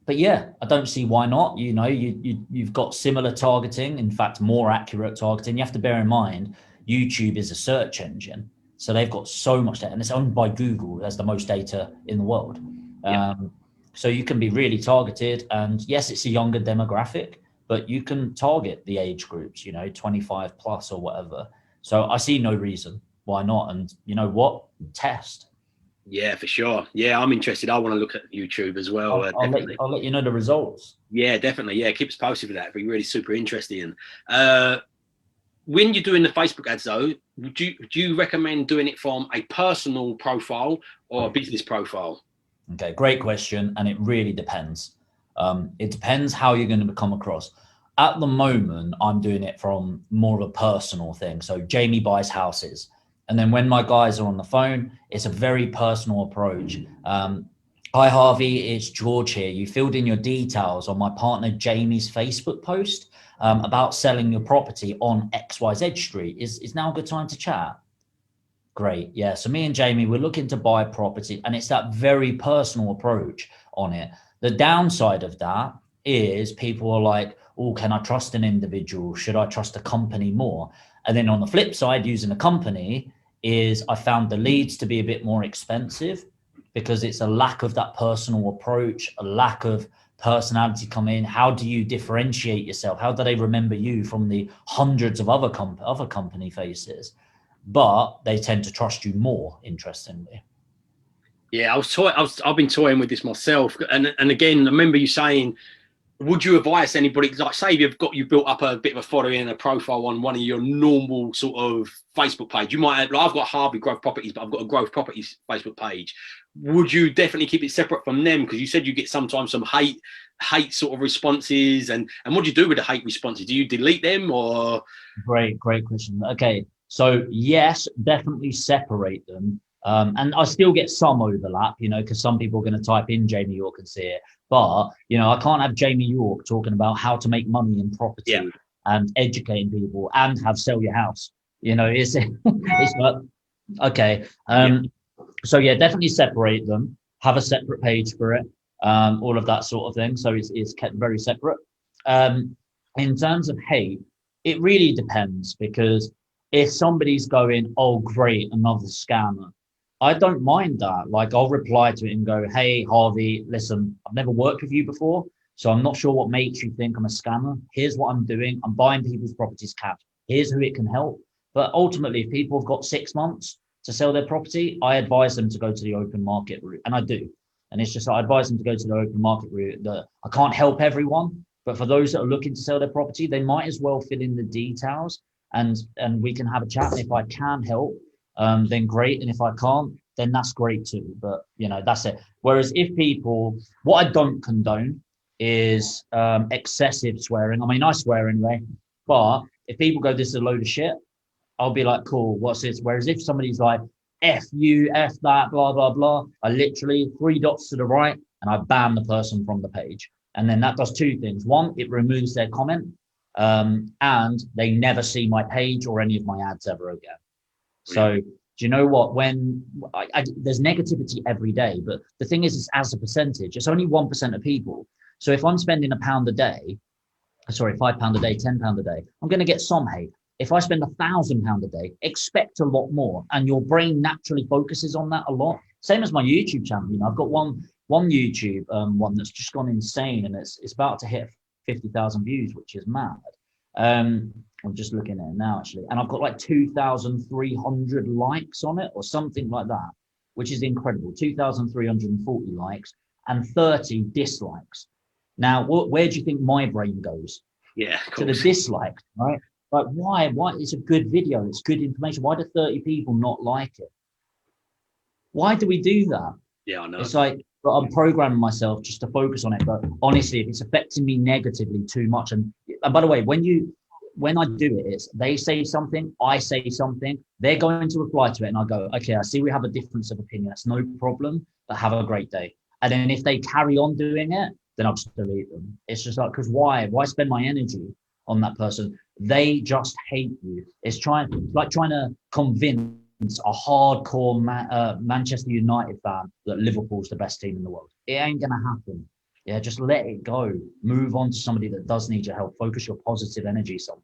But yeah, I don't see why not. You've got similar targeting, in fact, more accurate targeting. You have to bear in mind, YouTube is a search engine. So they've got so much data, and it's owned by Google. That's the most data in the world. So you can be really targeted. And yes, it's a younger demographic, but you can target the age groups, 25 plus or whatever. So I see no reason why not. And you know what? Test. Yeah, for sure. Yeah, I'm interested. I want to look at YouTube as well. I'll let you know the results. Yeah, definitely. Yeah, keep us posted with that. It'd be really super interesting. When you're doing the Facebook ads, though, do you recommend doing it from a personal profile or a business profile? Okay, great question. And it really depends. It depends how you're going to come across. At the moment, I'm doing it from more of a personal thing. So Jamie buys houses. And then when my guys are on the phone, it's a very personal approach. Hi, Harvey, it's George here. You filled in your details on my partner Jamie's Facebook post about selling your property on XYZ Street. Is now a good time to chat? Great. Yeah. So me and Jamie, we're looking to buy property, and it's that very personal approach on it. The downside of that is people are like, oh, can I trust an individual? Should I trust a company more? And then on the flip side, using a company is I found the leads to be a bit more expensive because it's a lack of that personal approach, a lack of personality come in. How do you differentiate yourself? How do they remember you from the hundreds of other company faces? But they tend to trust you more, interestingly. Yeah, I've been toying with this myself. And again, I remember you saying, would you advise anybody, like say you've built up a bit of a following and a profile on one of your normal sort of Facebook page, you might have, like I've got Harvey Growth Properties, but I've got a Growth Properties Facebook page. Would you definitely keep it separate from them? Because you said you get sometimes some hate sort of responses, and what do you do with the hate responses? Do you delete them or? Great question. Okay, so yes, definitely separate them. And I still get some overlap, because some people are going to type in Jamie York and see it. But, I can't have Jamie York talking about how to make money in property and educating people and have sell your house. It's like, okay. So yeah, definitely separate them, have a separate page for it, all of that sort of thing. So it's kept very separate. In terms of hate, it really depends, because if somebody's going, oh, great, another scammer, I don't mind that. Like, I'll reply to it and go, hey, Harvey, listen, I've never worked with you before, so I'm not sure what makes you think I'm a scammer. Here's what I'm doing. I'm buying people's properties cash. Here's who it can help. But ultimately, if people have got 6 months to sell their property, I advise them to go to the open market route, and I do. And it's just I advise them to go to the open market route. I can't help everyone, but for those that are looking to sell their property, they might as well fill in the details, and we can have a chat. And if I can help, then great. And if I can't, then that's great too. But that's it. Whereas if people, what I don't condone is excessive swearing. I mean, I swear anyway, but if people go, this is a load of shit, I'll be like, cool, what's this? Whereas if somebody's like, F you, F that, blah, blah, blah, I literally 3 dots to the right and I ban the person from the page. And then that does 2 things. One, it removes their comment, and they never see my page or any of my ads ever again. So do you know what? When there's negativity every day, but the thing is as a percentage, it's only 1% of people. So if I'm spending £1 a day, sorry, £5 a day, £10 a day, I'm going to get some hate. If I spend £1,000 a day, expect a lot more, and your brain naturally focuses on that a lot. Same as my YouTube channel. I've got one YouTube one that's just gone insane, and it's about to hit 50,000 views, which is mad. I'm just looking at it now actually, and I've got like 2,300 likes on it or something like that, which is incredible. 2,340 likes and 30 dislikes. Now, where do you think my brain goes? Yeah, to the dislikes, right? Like, why? It's a good video. It's good information. Why do 30 people not like it? Why do we do that? Yeah, I know. It's like, but I'm programming myself just to focus on it. But honestly, if it's affecting me negatively too much, and by the way, when I do it, it's they say something, I say something, they're going to reply to it, and I go, okay, I see we have a difference of opinion. That's no problem, but have a great day. And then if they carry on doing it, then I'll just delete them. It's just like, because why spend my energy on that person? They just hate you. It's trying to convince a hardcore Manchester United fan that Liverpool's the best team in the world. It ain't gonna happen. Yeah, just let it go. Move on to somebody that does need your help. Focus your positive energy somewhere.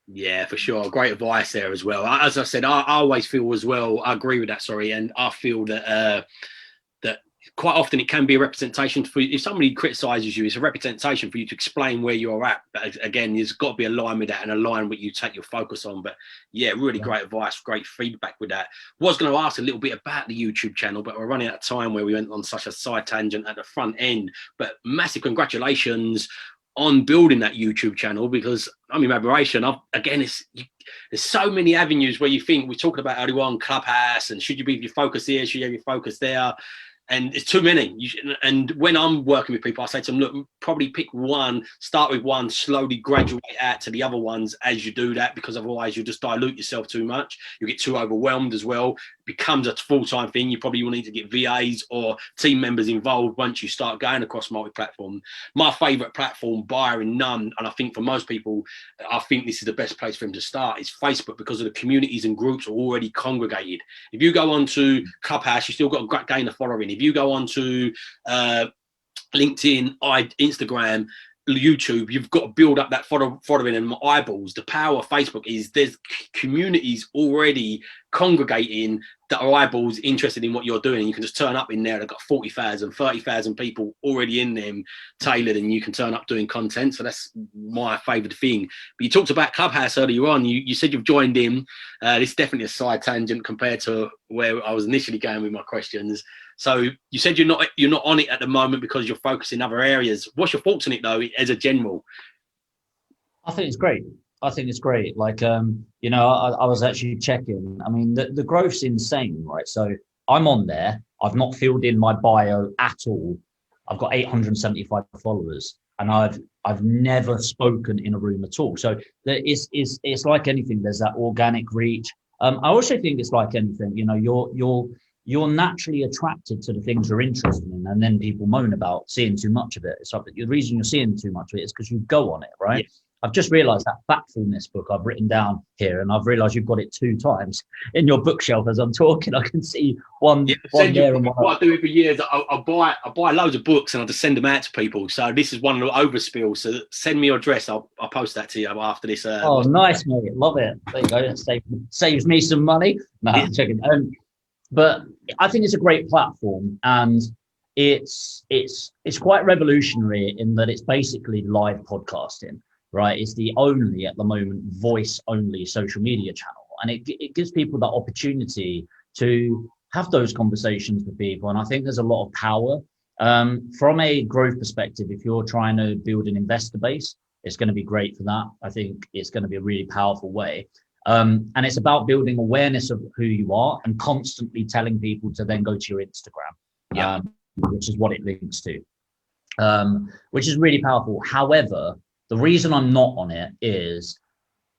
Yeah, for sure. Great advice there as well. As I said, I always feel as well. I agree with that. Sorry, and I feel that that quite often it can be a representation for if somebody criticizes you, it's a representation for you to explain where you're at. But again, there's got to be a line with that and a line what you take your focus on. But yeah, really great advice, great feedback with that. Was going to ask a little bit about the YouTube channel, but we're running out of time where we went on such a side tangent at the front end. But massive congratulations on building that YouTube channel, because I'm in admiration. There's so many avenues where you think we're talking about early on Clubhouse and should you be your focus here, should you have your focus there? And it's too many. And when I'm working with people, I say to them, look, probably pick one, start with one, slowly graduate out to the other ones as you do that, because otherwise you'll just dilute yourself too much. You get too overwhelmed as well. It becomes a full-time thing. You probably will need to get VAs or team members involved once you start going across multi-platform. My favorite platform, bar none, and I think for most people, I think this is the best place for them to start, is Facebook, because of the communities and groups are already congregated. If you go onto Clubhouse, you still got a gain of following. If you go on to LinkedIn, Instagram, YouTube, you've got to build up that following and eyeballs. The power of Facebook is there's communities already congregating that are eyeballs interested in what you're doing. You can just turn up in there. They've got 40,000, 30,000 people already in them tailored, and you can turn up doing content. So that's my favorite thing. But you talked about Clubhouse earlier on. You said you've joined in. This is definitely a side tangent compared to where I was initially going with my questions. So you said you're not on it at the moment because you're focused in other areas. What's your thoughts on it though, as a general? I think it's great. Like, I was actually checking. I mean, the growth's insane, right? So I'm on there. I've not filled in my bio at all. I've got 875 followers, and I've never spoken in a room at all. So it's like anything. There's that organic reach. I also think it's like anything. You're naturally attracted to the things you're interested in, and then people moan about seeing too much of it. It's like the reason you're seeing too much of it is because you go on it, right? Yeah. I've just realized that Factfulness book I've written down here, and I've realized you've got it 2 times in your bookshelf as I'm talking. I can see one there and one. What I do every year is I buy loads of books and I just send them out to people. So this is one of the overspills. So send me your address. I'll post that to you after this. Oh, nice, mate. Love it. There you go. That saves me some money. No, I'm checking. But I think it's a great platform, and it's quite revolutionary in that it's basically live podcasting, right? It's the only, at the moment, voice-only social media channel, and it gives people that opportunity to have those conversations with people. And I think there's a lot of power. From a growth perspective, if you're trying to build an investor base, it's going to be great for that. I think it's going to be a really powerful way. And it's about building awareness of who you are and constantly telling people to then go to your Instagram, which is what it links to, which is really powerful. However, the reason I'm not on it is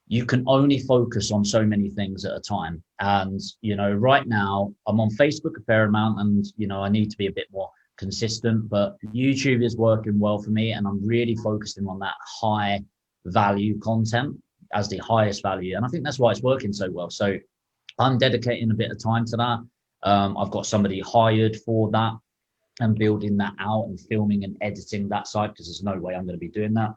you can only focus on so many things at a time. And, you know, right now I'm on Facebook a fair amount and, you know, I need to be a bit more consistent, but YouTube is working well for me. And I'm really focusing on that high value content as the highest value. And I think that's why it's working so well. So I'm dedicating a bit of time to that. I've got somebody hired for that and building that out and filming and editing that side, because there's no way I'm going to be doing that.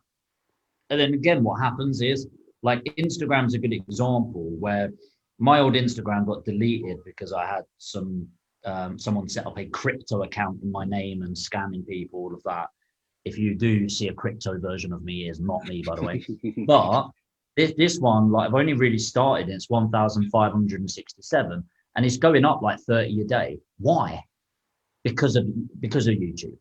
And then again, what happens is, like, Instagram's a good example where my old Instagram got deleted because I had someone set up a crypto account in my name and scamming people, all of that. If you do see a crypto version of me, it's not me, by the way. But this one, like, I've only really started, it's 1,567 and it's going up like 30 a day. Why? Because of YouTube,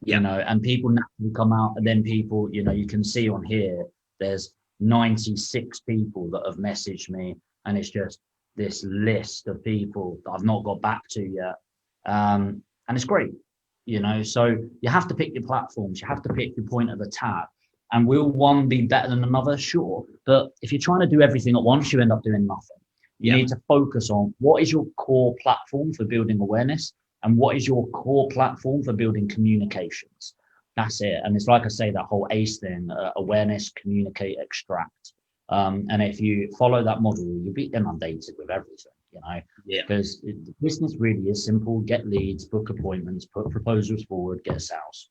you know, and people naturally come out, and then people, you know, you can see on here, there's 96 people that have messaged me, and it's just this list of people that I've not got back to yet. And it's great, you know, so you have to pick your platforms, you have to pick your point of attack. And will one be better than another? Sure. But if you're trying to do everything at once, you end up doing nothing. You need to focus on what is your core platform for building awareness and what is your core platform for building communications. That's it. And it's like I say, that whole ACE thing, awareness, communicate, extract. And if you follow that model, you'll be inundated with everything, you know, because the business really is simple. Get leads, book appointments, put proposals forward, get a sales.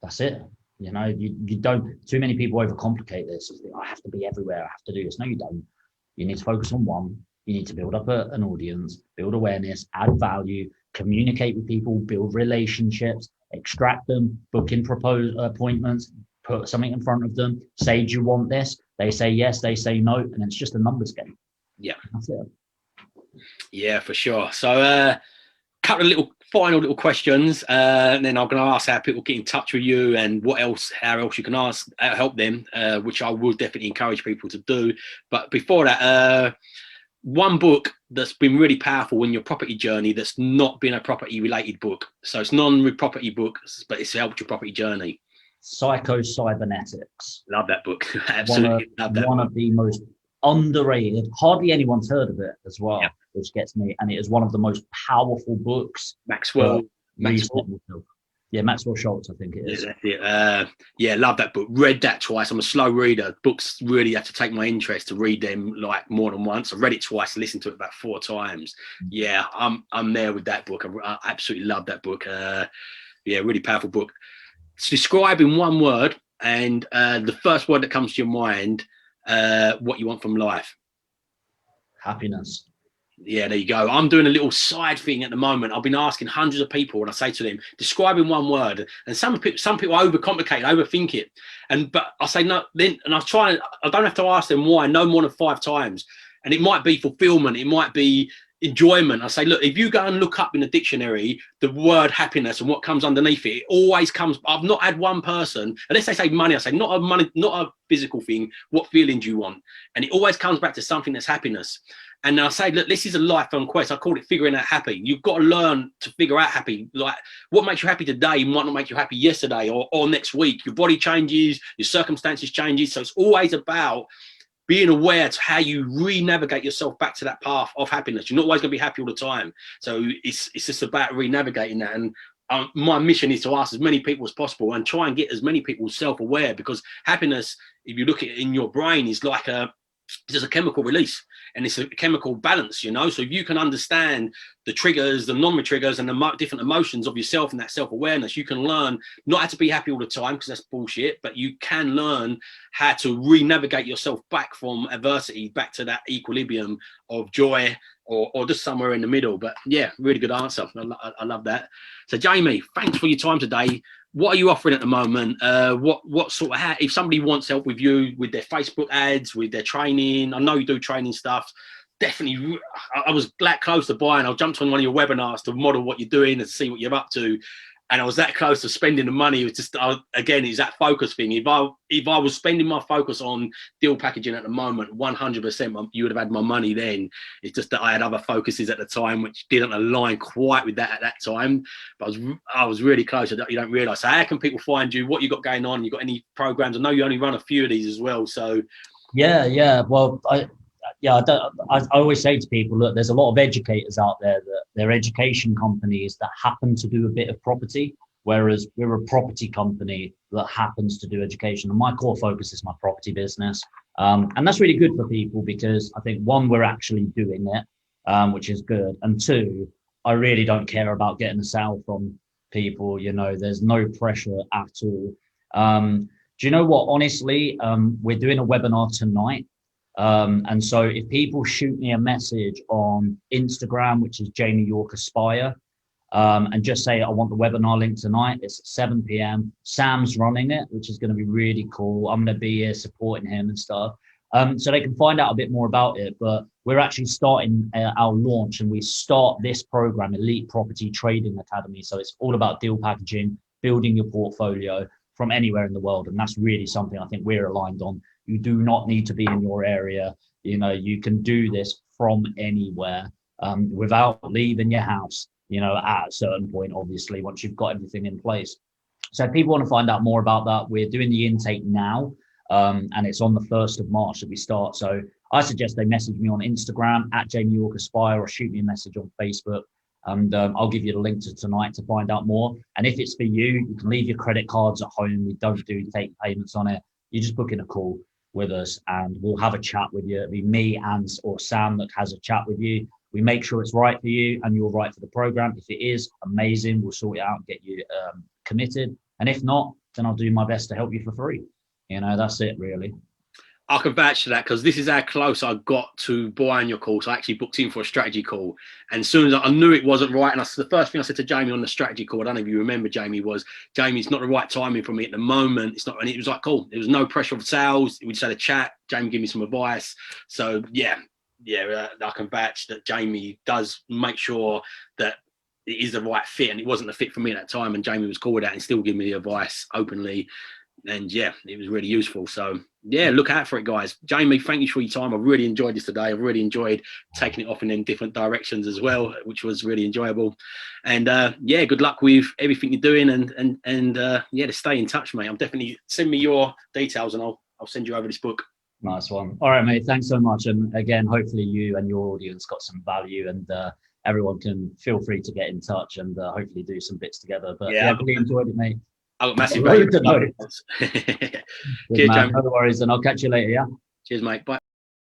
That's it. You know, you don't, too many people overcomplicate this. I have to be everywhere, I have to do this. No, you don't. You need to focus on one. You need to build up an audience, build awareness, add value, communicate with people, build relationships, extract them, book in appointments, put something in front of them, say, do you want this? They say yes, they say no, and it's just a numbers game. Yeah. That's it. Yeah, for sure. So couple of final little questions, and then I'm going to ask how people get in touch with you and how else you can help them, which I will definitely encourage people to do. But before that, one book that's been really powerful in your property journey that's not been a property related book. So it's non-property book, but it's helped your property journey. Psycho-Cybernetics. Love that book. Absolutely love that one book. Of the most underrated, hardly anyone's heard of it as well, which gets me. And it is one of the most powerful books. Maxwell. Yeah, Maxwell Schultz, I think it is. Yeah, that's it. Yeah, love that book. Read that twice. I'm a slow reader. Books really have to take my interest to read them like more than once. I read it twice, listened to it about 4 times. Yeah, I'm there with that book. I absolutely love that book. Yeah, really powerful book. Describe in one word, and the first word that comes to your mind, what you want from life. Happiness. Yeah, there you go. I'm doing a little side thing at the moment. I've been asking hundreds of people, and I say to them, describe in one word. And some people overcomplicate, overthink it. But I say no. Then, and I don't have to ask them why. No more than 5 times. And it might be fulfillment. It might be enjoyment. I say, look, if you go and look up in the dictionary the word happiness and what comes underneath it, it always comes. I've not had one person, unless they say money, I say not a physical thing. What feeling do you want? And it always comes back to something that's happiness. And I say, look, this is a lifelong quest. I call it figuring out happy. You've got to learn to figure out happy. Like, what makes you happy today might not make you happy yesterday or next week. Your body changes, your circumstances changes. So it's always about being aware to how you re-navigate yourself back to that path of happiness. You're not always going to be happy all the time. So it's just about re-navigating that. And my mission is to ask as many people as possible and try and get as many people self-aware, because happiness, if you look at it in your brain, is like there's a chemical release and it's a chemical balance, you know. So if you can understand the triggers, the non-triggers, and the different emotions of yourself and that self-awareness, you can learn not how to be happy all the time, because that's bullshit, but you can learn how to re-navigate yourself back from adversity back to that equilibrium of joy, or just somewhere in the middle. But yeah, really good answer. I love that. So Jamie, thanks for your time today. What are you offering at the moment? What sort of, if somebody wants help with you with their Facebook ads, with their training, I know you do training stuff. definitely, I was that close to buying. I jumped on one of your webinars to model what you're doing and see what you're up to. And I was that close to spending the money. It was just, again, it's that focus thing. If I was spending my focus on deal packaging at the moment, 100%, you would have had my money then. It's just that I had other focuses at the time, which didn't align quite with that at that time. But I was really close. You don't realise. So how can people find you? What you got going on? You got any programs? I know you only run a few of these as well. So yeah. Well, I always say to people, look, there's a lot of educators out there that they're education companies that happen to do a bit of property, whereas we're a property company that happens to do education. And my core focus is my property business. And that's really good for people because I think, one, we're actually doing it, which is good. And two, I really don't care about getting a sale from people. You know, there's no pressure at all. Do you know what? Honestly, we're doing a webinar tonight. And so if people shoot me a message on Instagram, which is Jamie York Aspire, and just say, I want the webinar link tonight, it's at 7 p.m. Sam's running it, which is going to be really cool. I'm going to be here supporting him and stuff. So they can find out a bit more about it, but we're actually starting our launch, and we start this program, Elite Property Trading Academy. So it's all about deal packaging, building your portfolio from anywhere in the world. And that's really something I think we're aligned on. You do not need to be in your area. You know, you can do this from anywhere without leaving your house, you know, at a certain point, obviously, once you've got everything in place. So if people want to find out more about that, we're doing the intake now, and it's on the 1st of March that we start. So I suggest they message me on Instagram at Jamie York Aspire, or shoot me a message on Facebook. And I'll give you the link to tonight to find out more. And if it's for you, you can leave your credit cards at home. We don't do take payments on it. You just book in a call with us and we'll have a chat with you. It'll be me and or Sam that has a chat with you. We make sure it's right for you and you're right for the program. If it is, amazing. We'll sort it out and get you committed. And if not, then I'll do my best to help you for free. You know, that's it really. I can vouch for that because this is how close I got to buying your course. I actually booked in for a strategy call. And as soon as I knew it wasn't right, and the first thing I said to Jamie on the strategy call, I don't know if you remember, Jamie, was, Jamie, it's not the right timing for me at the moment. It's not, and it was like, cool. There was no pressure of sales. We just had a chat. Jamie gave me some advice. So yeah, I can vouch that Jamie does make sure that it is the right fit, and it wasn't the fit for me at that time. And Jamie was cool with that and still giving me the advice openly. And yeah, it was really useful. So yeah, look out for it, guys. Jamie, thank you for your time. I really enjoyed this today. I've really enjoyed taking it off in different directions as well, which was really enjoyable. And yeah, good luck with everything you're doing. And yeah, to stay in touch, mate. I'm definitely, send me your details and I'll send you over this book. Nice one. All right, mate. Thanks so much. And again, hopefully you and your audience got some value, and everyone can feel free to get in touch and hopefully do some bits together. But yeah, really enjoyed it, mate. I got massive value. Cheers, man. No worries, and I'll catch you later. Yeah. Cheers, mate. Bye.